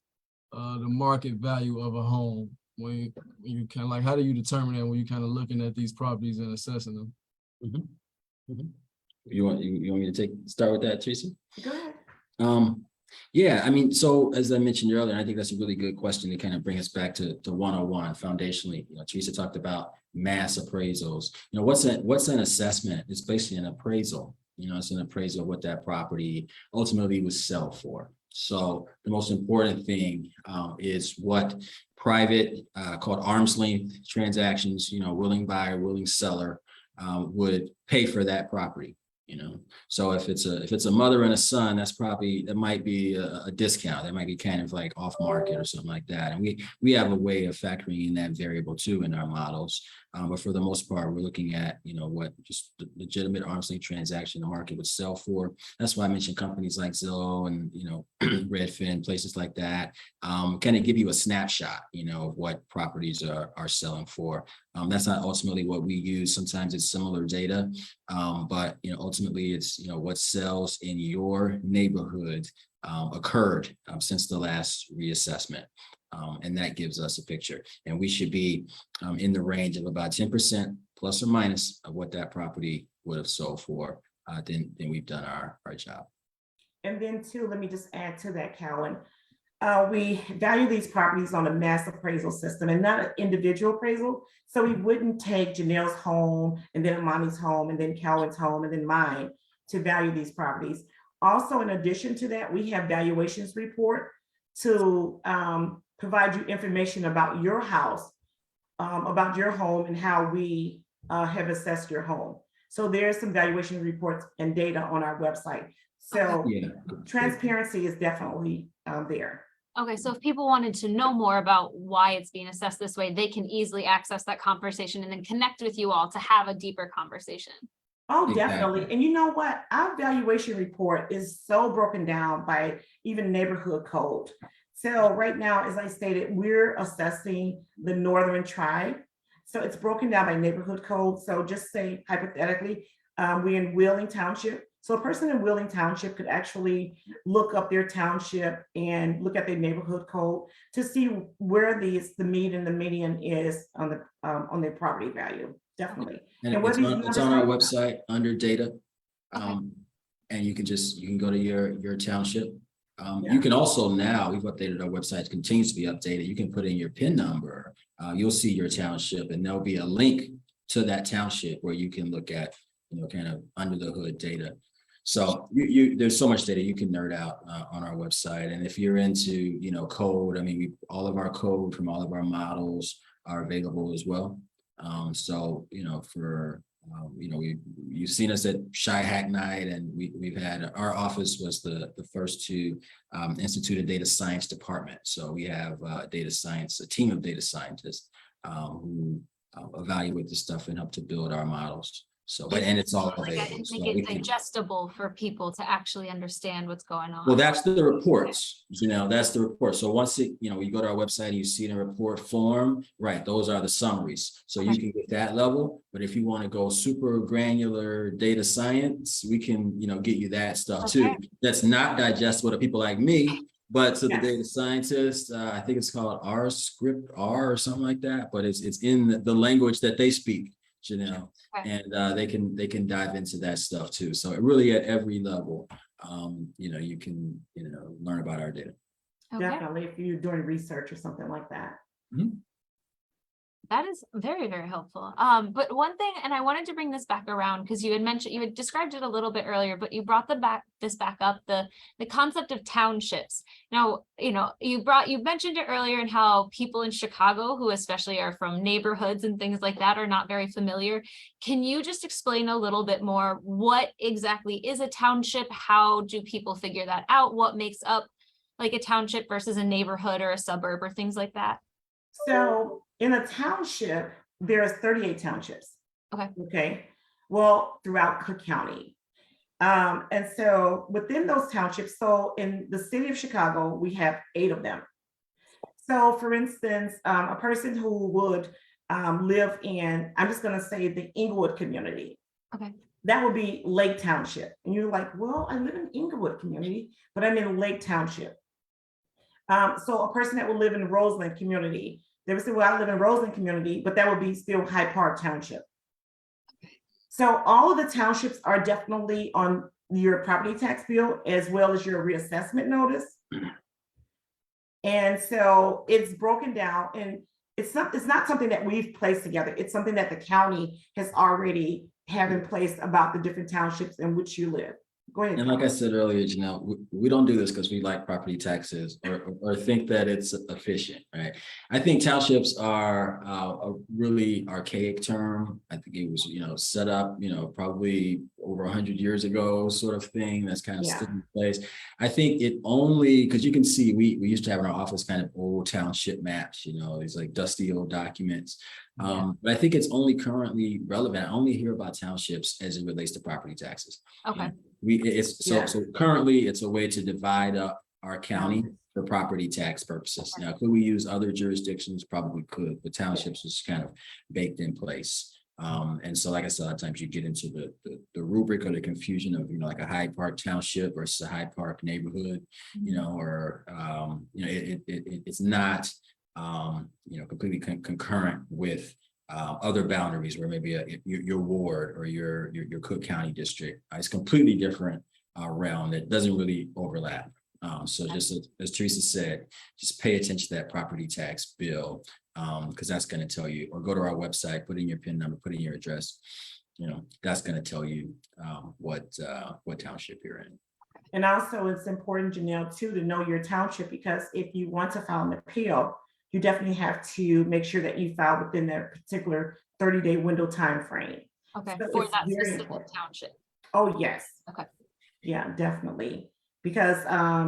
the market value of a home? When you kind of like, how do you determine that when you're kind of looking at these properties and assessing them? You want me to start with that, Teresa? Go ahead. Yeah, I mean, so as I mentioned earlier, I think that's a really good question to kind of bring us back to 101 foundationally. You know, Teresa talked about mass appraisals. You know, what's an assessment? It's basically an appraisal. You know, it's an appraisal of what that property ultimately was sell for. So the most important thing is what private called arm's length transactions, you know, willing buyer, willing seller would pay for that property. you know? So if it's a mother and a son, that might be a discount. That might be kind of like off market or something like that. And we have a way of factoring in that variable too in our models. But for the most part, we're looking at, what just the legitimate arm's length transaction the market would sell for. That's why I mentioned companies like Zillow and, Redfin, places like that, kind of give you a snapshot, of what properties are selling for. That's not ultimately what we use. Sometimes it's similar data, but, ultimately it's, what sells in your neighborhood occurred since the last reassessment. And that gives us a picture, and we should be in the range of about 10% plus or minus of what that property would have sold for. Then we've done our job. And then too, let me just add to that, Cowan. We value these properties on a mass appraisal system and not an individual appraisal. So we wouldn't take Janelle's home and then Amani's home and then Cowan's home and then mine to value these properties. Also, in addition to that, we have valuations report to provide you information about your house, about your home and how we have assessed your home. So there's some valuation reports and data on our website. So Yeah. transparency is definitely there. Okay, so if people wanted to know more about why it's being assessed this way, they can easily access that conversation and then connect with you all to have a deeper conversation. Oh, Exactly. definitely. And you know what? Our valuation report is so broken down by even neighborhood code. So right now, as I stated, we're assessing the Northern Tribe. So it's broken down by neighborhood code. So just say hypothetically, we're in Wheeling Township. So a person in Wheeling Township could actually look up their township and look at their neighborhood code to see where the mean and the median is on their property value. Definitely. And what it's on our website under data. And you can go to your township. You can also now, we've updated our website, it continues to be updated. You can put in your PIN number. You'll see your township and there'll be a link to that township where you can look at, kind of under the hood data. So there's so much data you can nerd out on our website. And if you're into, code, all of our code from all of our models are available as well. So, you've seen us at Shy Hack Night, and we've had, our office was the first to institute a data science department. So we have a team of data scientists who evaluate this stuff and help to build our models. So, and it's all available. So Make it digestible for people to actually understand what's going on. Well, that's the reports, that's the report. So once you go to our website and you see the report form, right, those are the summaries. So you can get that level, but if you want to go super granular data science, we can, get you that stuff too. That's not digestible to people like me, but to the data scientists, I think it's called R script R or something like that, but it's in the language that they speak. And they can dive into that stuff too. So really at every level, you can, learn about our data. Definitely, if you're doing research or something like that. Mm-hmm. That is very, very helpful. But one thing, and I wanted to bring this back around because you had described it a little bit earlier, but you brought this back up, the concept of townships. Now, you mentioned it earlier and how people in Chicago, who especially are from neighborhoods and things like that, are not very familiar. Can you just explain a little bit more what exactly is a township? How do people figure that out? What makes up like a township versus a neighborhood or a suburb or things like that? So in a township, there's 38 townships. Okay. Well, throughout Cook County. And so within those townships, so in the city of Chicago, we have 8 of them. So for instance, a person who would live in, I'm just going to say the Inglewood community. Okay. That would be Lake Township. And you're like, well, I live in Inglewood community, but I'm in Lake Township. So a person that would live in the Roseland community, they would say, well, I live in Roseland community, but that would be still Hyde Park Township. So all of the townships are definitely on your property tax bill as well as your reassessment notice. And so it's broken down, and it's not something that we've placed together. It's something that the county has already have in place about the different townships in which you live. Go ahead. And like I said earlier, Janelle, we don't do this because we like property taxes or think that it's efficient, right? I think townships are a really archaic term. I think it was, set up, probably over 100 years ago, sort of thing that's kind of Yeah. still in place. I think it only, because you can see, we used to have in our office kind of old township maps, these like dusty old documents. But I think it's only currently relevant. I only hear about townships as it relates to property taxes. Okay. So currently it's a way to divide up our county for property tax purposes. Now, could we use other jurisdictions? Probably could, but townships is kind of baked in place. And so, like I said, a lot of times you get into the rubric or the confusion of, like a Hyde Park township versus a Hyde Park neighborhood, or it's not, completely concurrent with other boundaries where maybe your ward or your Cook County district. It's completely different realm that doesn't really overlap. So just as Teresa said, just pay attention to that property tax bill, because that's going to tell you, or go to our website, put in your PIN number, put in your address. That's going to tell you what township you're in. And also it's important, Janelle, too, to know your township, because if you want to file an appeal, you definitely have to make sure that you file within that particular 30-day window time frame. Okay, So for it's that very specific important. township. Oh, yes. Okay. Yeah, definitely. Because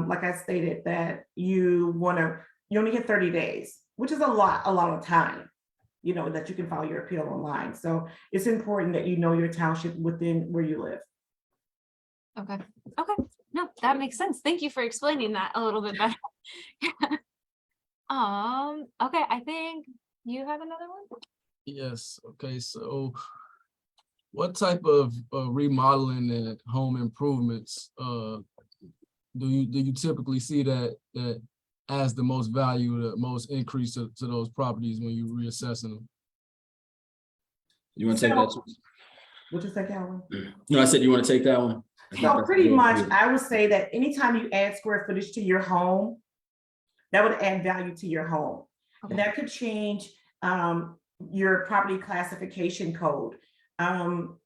like I stated, that you only get 30 days, which is a lot of time, that you can file your appeal online. So it's important that you know your township within where you live. Okay. No, that makes sense. Thank you for explaining that a little bit better. Okay, I think you have another one. Yes, okay, so what type of remodeling and home improvements do you typically see that as the most value, the most increase to those properties when you reassessing them? You want to take that? What you say, Calvin? No, I said you want to take that one. So pretty much, I would say that anytime you add square footage to your home, that would add value to your home. Okay. And that could change your property classification code. And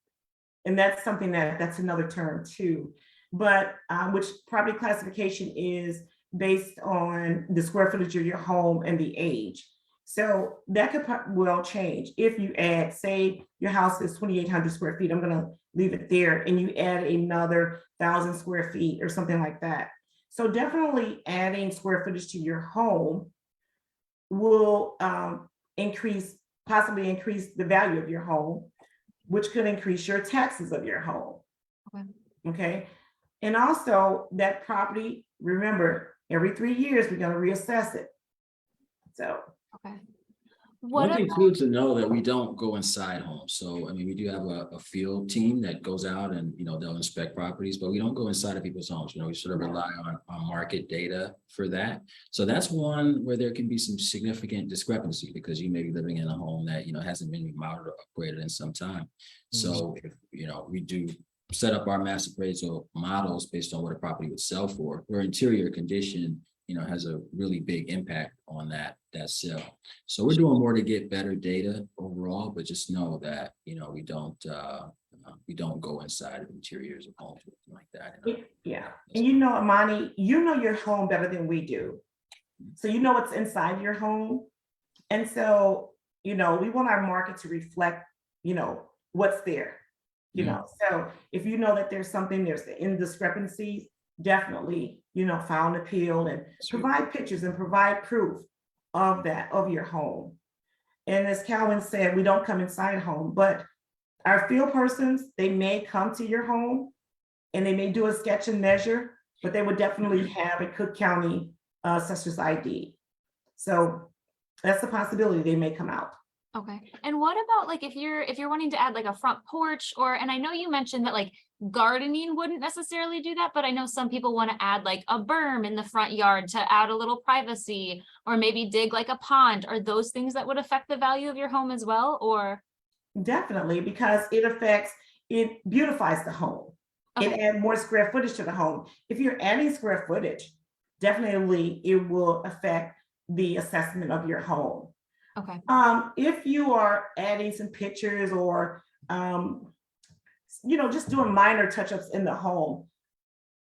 that's something that's another term too. But which property classification is based on the square footage of your home and the age. So that could well change if you add, say your house is 2,800 square feet. I'm going to leave it there, and you add another 1,000 square feet or something like that. So definitely adding square footage to your home will possibly increase the value of your home, which could increase your taxes of your home. Okay. And also that property, remember, every 3 years, we're going to reassess it. So. Okay. One thing too to know that we don't go inside homes. So, I mean, we do have a field team that goes out and, they'll inspect properties, but we don't go inside of people's homes. We sort of rely on market data for that. So that's one where there can be some significant discrepancy, because you may be living in a home that, hasn't been remodeled or upgraded in some time. So if, we do set up our mass appraisal models based on what a property would sell for, where interior condition has a really big impact on that sale. So we're doing more to get better data overall, but just know that we don't go inside of interiors of homes like that. Yeah, and Amani, your home better than we do. So what's inside your home, and so we want our market to reflect what's there. So if that there's indiscrepancies, definitely file an appeal and provide pictures and provide proof of your home. And as Calvin said, we don't come inside home, but our field persons, they may come to your home and they may do a sketch and measure, but they would definitely have a Cook County Assessor's ID. So that's the possibility they may come out. Okay. And what about like if you're wanting to add like a front porch, and I know you mentioned that like gardening wouldn't necessarily do that, but I know some people want to add like a berm in the front yard to add a little privacy, or maybe dig like a pond. Are those things that would affect the value of your home as well? Or definitely, because it beautifies the home. Okay. It adds more square footage to the home. If you're adding square footage, definitely it will affect the assessment of your home. Okay. If you are adding some pictures or just doing minor touch-ups in the home,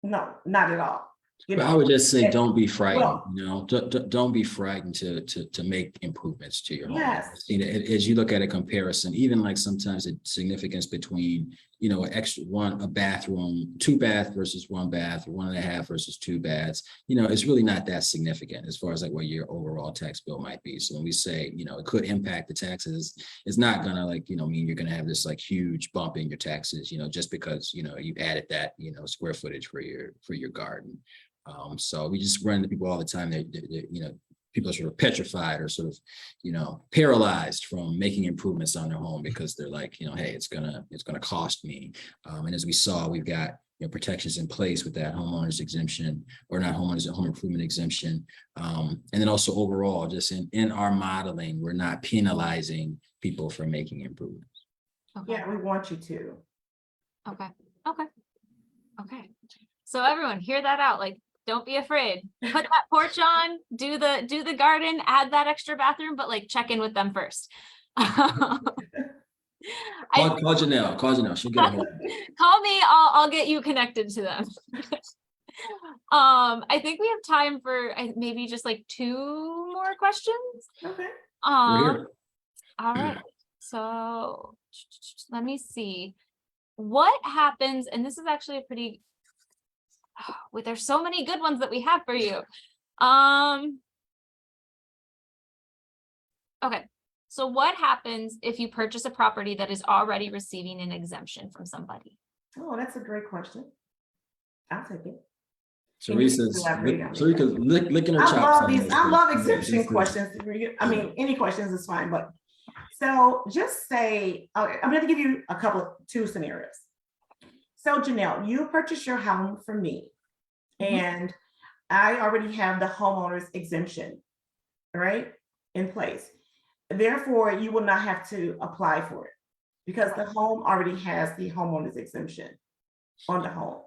No, not at all. You But I know, would just say, and- don't be frightened, well- you know, don't be frightened to make improvements to your home. Yes. You know, as you look at a comparison, even like sometimes the significance between, you know, a bathroom, 2 bath versus 1 bath, 1.5 versus 2 baths, you know, it's really not that significant as far as like what your overall tax bill might be. So when we say, you know, it could impact the taxes, it's not gonna like, you know, mean you're gonna have this like huge bump in your taxes, you know, just because, you know, you added that, you know, square footage for your garden. So we just run into people all the time that, you know, people are sort of petrified or sort of, you know, paralyzed from making improvements on their home because they're like, you know, hey, it's gonna cost me. And as we saw, we've got, you know, protections in place with that homeowners exemption, or not homeowners, home improvement exemption. And then also overall, just in our modeling, we're not penalizing people for making improvements. Okay. Yeah, we want you to. Okay. Okay. So everyone, hear that out. Like, don't be afraid. Put that porch on, do the garden, add that extra bathroom, but like check in with them first. Call Janelle, she'll get a hold of it. Call me, I'll get you connected to them. I think we have time for maybe just like 2 more questions. Okay. We're here. All right. So let me see. What happens, and this is actually a pretty, there's so many good ones that we have for you. Okay. So what happens if you purchase a property that is already receiving an exemption from somebody? Oh, that's a great question. I'll take it. Teresa's licking her I chops. love on these. this I one. love Yeah, exemption she's good. questions. I mean, any questions is fine, but so just say, okay, I'm going to give you two scenarios. So Janelle, you purchased your home from me, and I already have the homeowner's exemption, right, in place. Therefore, you will not have to apply for it because the home already has the homeowner's exemption on the home.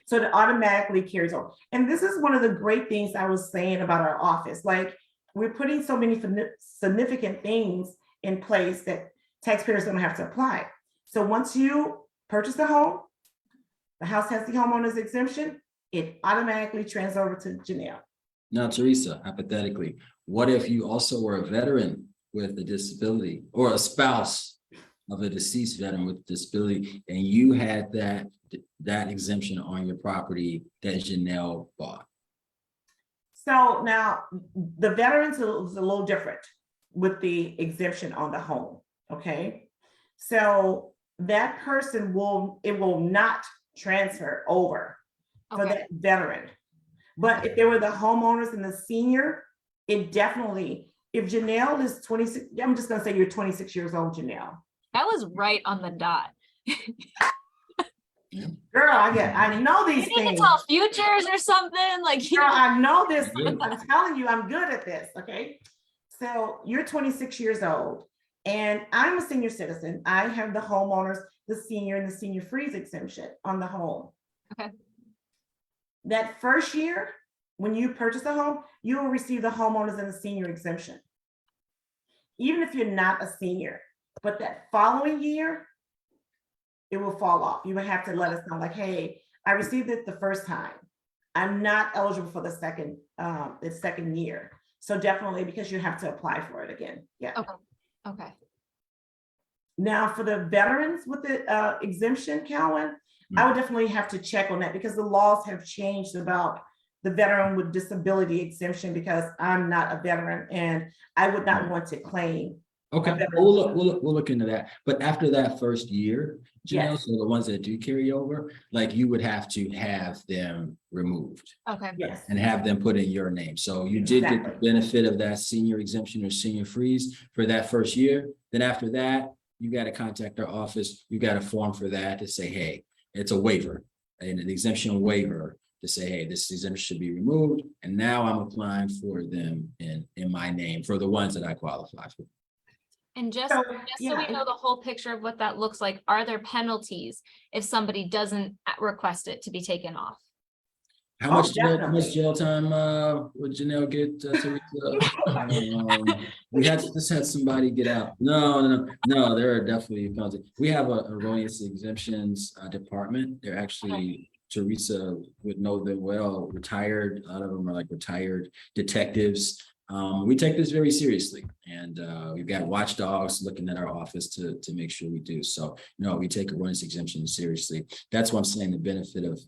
So it automatically carries over. And this is one of the great things I was saying about our office. Like, we're putting so many significant things in place that taxpayers don't have to apply. So once you purchase the home, the house has the homeowner's exemption, it automatically transfers over to Janelle. Now, Teresa, hypothetically, what if you also were a veteran with a disability or a spouse of a deceased veteran with disability, and you had that exemption on your property that Janelle bought? So now the veterans is a little different with the exemption on the home, okay? So that person will not transfer over for Okay. that veteran. But if they were the homeowners and the senior, it definitely, if Janelle is 26, I'm just gonna say you're 26 years old, Janelle. That was right on the dot. Girl, I know these You need to things. tell futures or something like, you Girl, know. I know this. I'm telling you, I'm good at this, okay? So you're 26 years old and I'm a senior citizen. I have the homeowners, the senior and the senior freeze exemption on the home. Okay. That first year, when you purchase a home, you will receive the homeowners and the senior exemption. Even if you're not a senior, but that following year, it will fall off. You would have to let us know, like, hey, I received it the first time. I'm not eligible for the second year. So definitely, because you have to apply for it again. Yeah. Okay. Now for the veterans with the exemption, Calvin, I would definitely have to check on that because the laws have changed about the veteran with disability exemption, because I'm not a veteran and I would not want to claim. Okay, we'll look into that. But after that first year, Janelle, Yes. so the ones that do carry over, like you would have to have them removed Okay. Yes. and have them put in your name. So you did get the Exactly. benefit of that senior exemption or senior freeze for that first year. Then after that, you got to contact our office. You got a form for that to say, hey, it's a waiver, an exemption waiver to say, hey, this exemption should be removed. And now I'm applying for them in my name for the ones that I qualify for. And just So, so yeah, we know the whole picture of what that looks like, are there penalties if somebody doesn't request it to be taken off? How much definitely. jail time would Janelle get, Teresa? We just had somebody get out. No, there are definitely penalties. We have a erroneous exemptions department. They're actually Teresa would know them well, retired, a lot of them are like retired detectives. We take this very seriously, and we've got watchdogs looking at our office to make sure we do. So, no, we take erroneous exemption seriously. That's what I'm saying, the benefit of,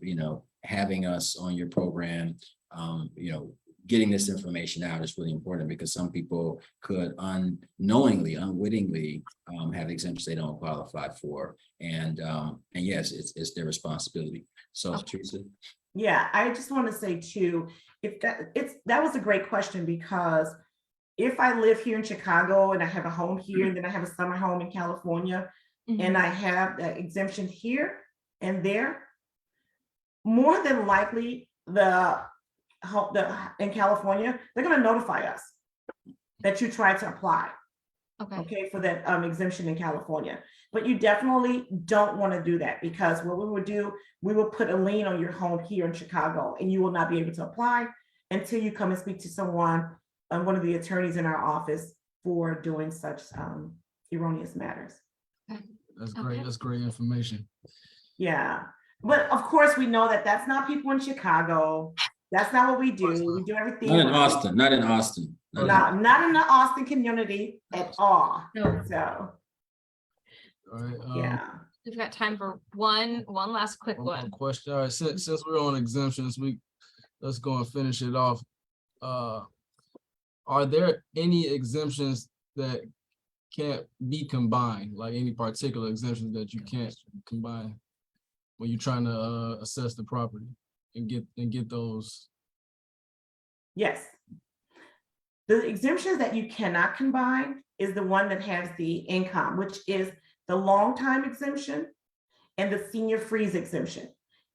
having us on your program, getting this information out is really important, because some people could unknowingly, unwittingly have exemptions they don't qualify for. And yes, it's their responsibility. So, Teresa. Yeah, I just want to say too, that was a great question, because if I live here in Chicago and I have a home here, and then I have a summer home in California, and I have the exemption here and there, more than likely in California, they're going to notify us that you tried to apply. Okay, for that exemption in California. But you definitely don't want to do that, because what we would do, we will put a lien on your home here in Chicago, and you will not be able to apply until you come and speak to someone, one of the attorneys in our office, for doing such erroneous matters. That's great. That's great information. Yeah, but of course we know that that's not people in Chicago. That's not what we do. We do everything. Not in Austin, not in Austin. Not in the Austin community at all. No. So, All right. yeah. We've got time for one last quick One more one. question. All right, since we're on exemptions, let's go and finish it off. Are there any exemptions that can't be combined, like any particular exemptions that you can't combine when you're trying to assess the property and get those? Yes. The exemptions that you cannot combine is the one that has the income, which is the long-time exemption and the senior freeze exemption.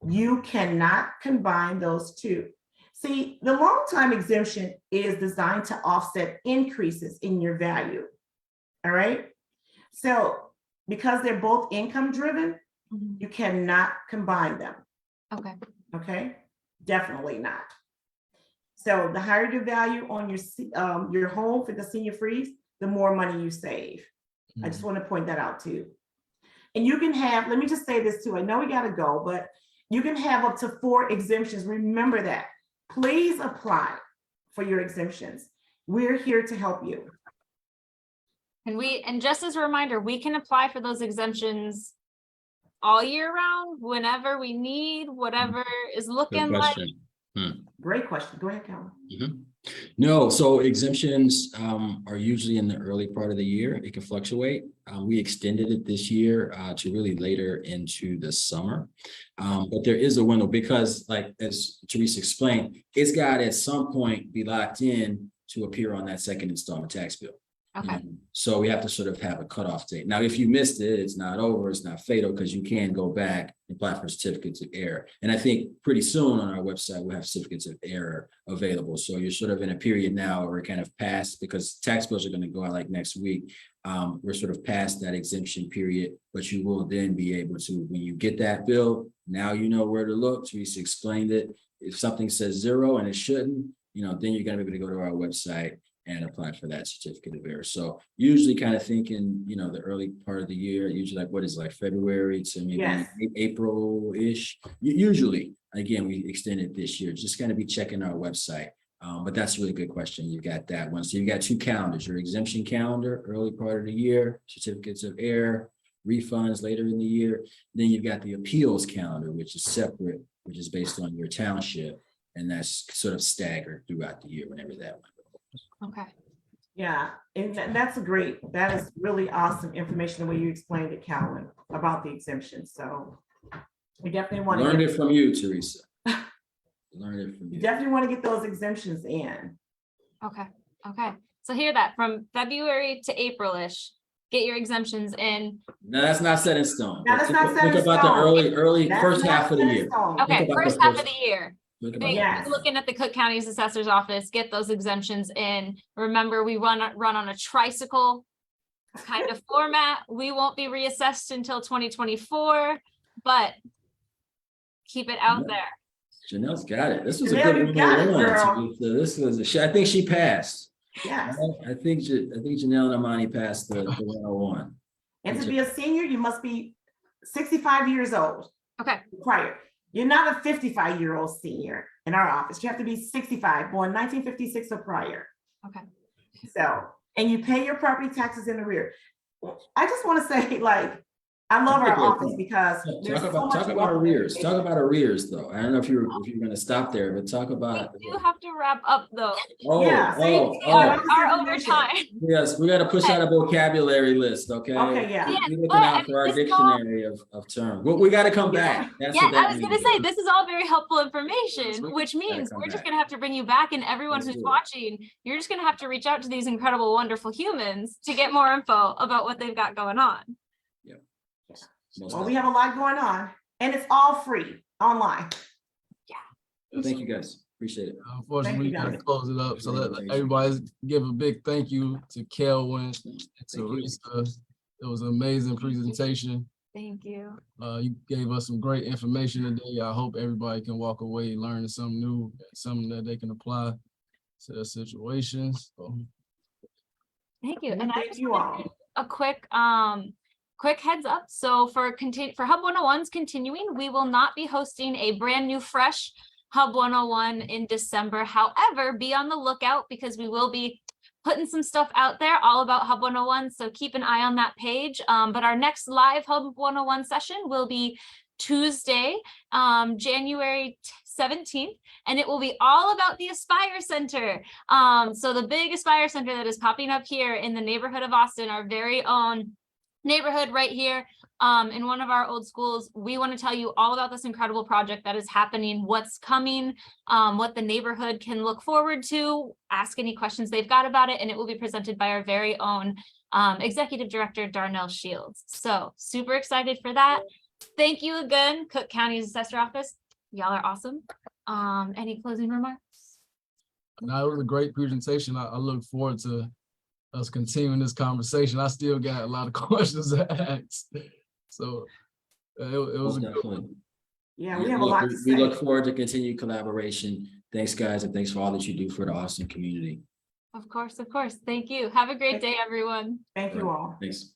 You cannot combine those two. See, the long-time exemption is designed to offset increases in your value. All right. So because they're both income driven, you cannot combine them. Okay. Okay. Definitely not. So the higher the value on your home for the senior freeze, the more money you save. I just want to point that out too. And you can have, let me just say this too. I know we got to go, but you can have up to 4 exemptions. Remember that. Please apply for your exemptions. We're here to help you. And just as a reminder, we can apply for those exemptions all year round, whenever we need, whatever is looking like. Great question. Go ahead, Calvin. No, so exemptions are usually in the early part of the year. It can fluctuate. We extended it this year to really later into the summer. But there is a window, because, like as Teresa explained, it's got to at some point be locked in to appear on that second installment tax bill. Okay. So we have to sort of have a cutoff date. Now, if you missed it, it's not over, it's not fatal, because you can go back and apply for certificates of error. And I think pretty soon on our website, we'll have certificates of error available. So you're sort of in a period now where we're kind of past, because tax bills are going to go out like next week. We're sort of past that exemption period, but you will then be able to, when you get that bill, now you know where to look. Teresa explained it. If something says 0 and it shouldn't, then you're going to be able to go to our website and apply for that certificate of error. So usually kind of thinking, the early part of the year, usually like February to maybe April-ish. Usually, again, we extended this year, just kind of be checking our website. But that's a really good question. You got that one. So you got 2 calendars, your exemption calendar, early part of the year, certificates of error, refunds later in the year. Then you've got the appeals calendar, which is separate, which is based on your township. And that's sort of staggered throughout the year whenever that one. Okay. Yeah, and that is really awesome information, the way you explained it, Calvin, about the exemption. So we definitely want to learn it from you, Teresa. Learn it from you. You definitely want to get those exemptions in. Okay. So hear that, from February to April-ish, get your exemptions in. No, that's not set in stone. No, that's not set in Think about stone. the early That's first not half of the set in year. stone. Okay, about the first half first- of the year. Think about Yes. Looking at the Cook County's assessor's office, get those exemptions in. Remember, we run on a tricycle kind of format. We won't be reassessed until 2024, but keep it out there. Janelle's got it. This was a Janelle, good you got it, 101. girl. So this was I think she passed. Yes. I think Janelle and Amani passed the 101. And to be a senior, you must be 65 years old. Okay. Required. You're not a 55-year-old senior in our office. You have to be 65, born 1956 or prior. Okay. So, and you pay your property taxes in arrears. I just want to say, like, I love our office because there's so much. Talk about arrears. Talk about arrears, though. I don't know if you're going to stop there, but talk about. We do have to wrap up though. Yeah, Our overtime. Yes, we got to push out a vocabulary list, okay? Okay, yeah. Yes, We're looking but out for our dictionary of terms. Well, we got to come back. That's Yeah, what that I was gonna means. say, this is all very helpful information, Sweet. which means come we're just back. gonna have to bring you back, and everyone Let's who's do it. watching, you're just gonna have to reach out to these incredible, wonderful humans to get more info about what they've got going on. Most Well, we have a lot going on, and it's all free online. definitely. Thank you, guys. Appreciate it. Unfortunately, we Thank you, gotta close it up. So let everybody give a big thank you to Kelvin and to Risa. It was an amazing presentation. Thank you. You gave us some great information today. I hope everybody can walk away learning something new, something that they can apply to their situations. So, Thank you. Well, And I thank just you wanna all. give a quick heads up. So for Hub 101's continuing, we will not be hosting a brand new fresh Hub 101 in December. However, be on the lookout because we will be putting some stuff out there all about Hub 101. So keep an eye on that page. But our next live Hub 101 session will be Tuesday, January 17th, and it will be all about the Aspire Center. So the big Aspire Center that is popping up here in the neighborhood of Austin, our very own neighborhood right here in one of our old schools. We want to tell you all about this incredible project that is happening, what's coming, what the neighborhood can look forward to, ask any questions they've got about it, and it will be presented by our very own Executive Director, Darnell Shields. So super excited for that. Thank you again, Cook County's Assessor Office. Y'all are awesome. Any closing remarks? now it was a great presentation. I look forward to us continuing this conversation. I still got a lot of questions to ask. So it was a good one. Definitely. Yeah, we have a lot to We say. look forward to continued collaboration. Thanks, guys, and thanks for all that you do for the Austin community. Of course, of course. Thank you. Have a great day, everyone. Thank you all. Thanks.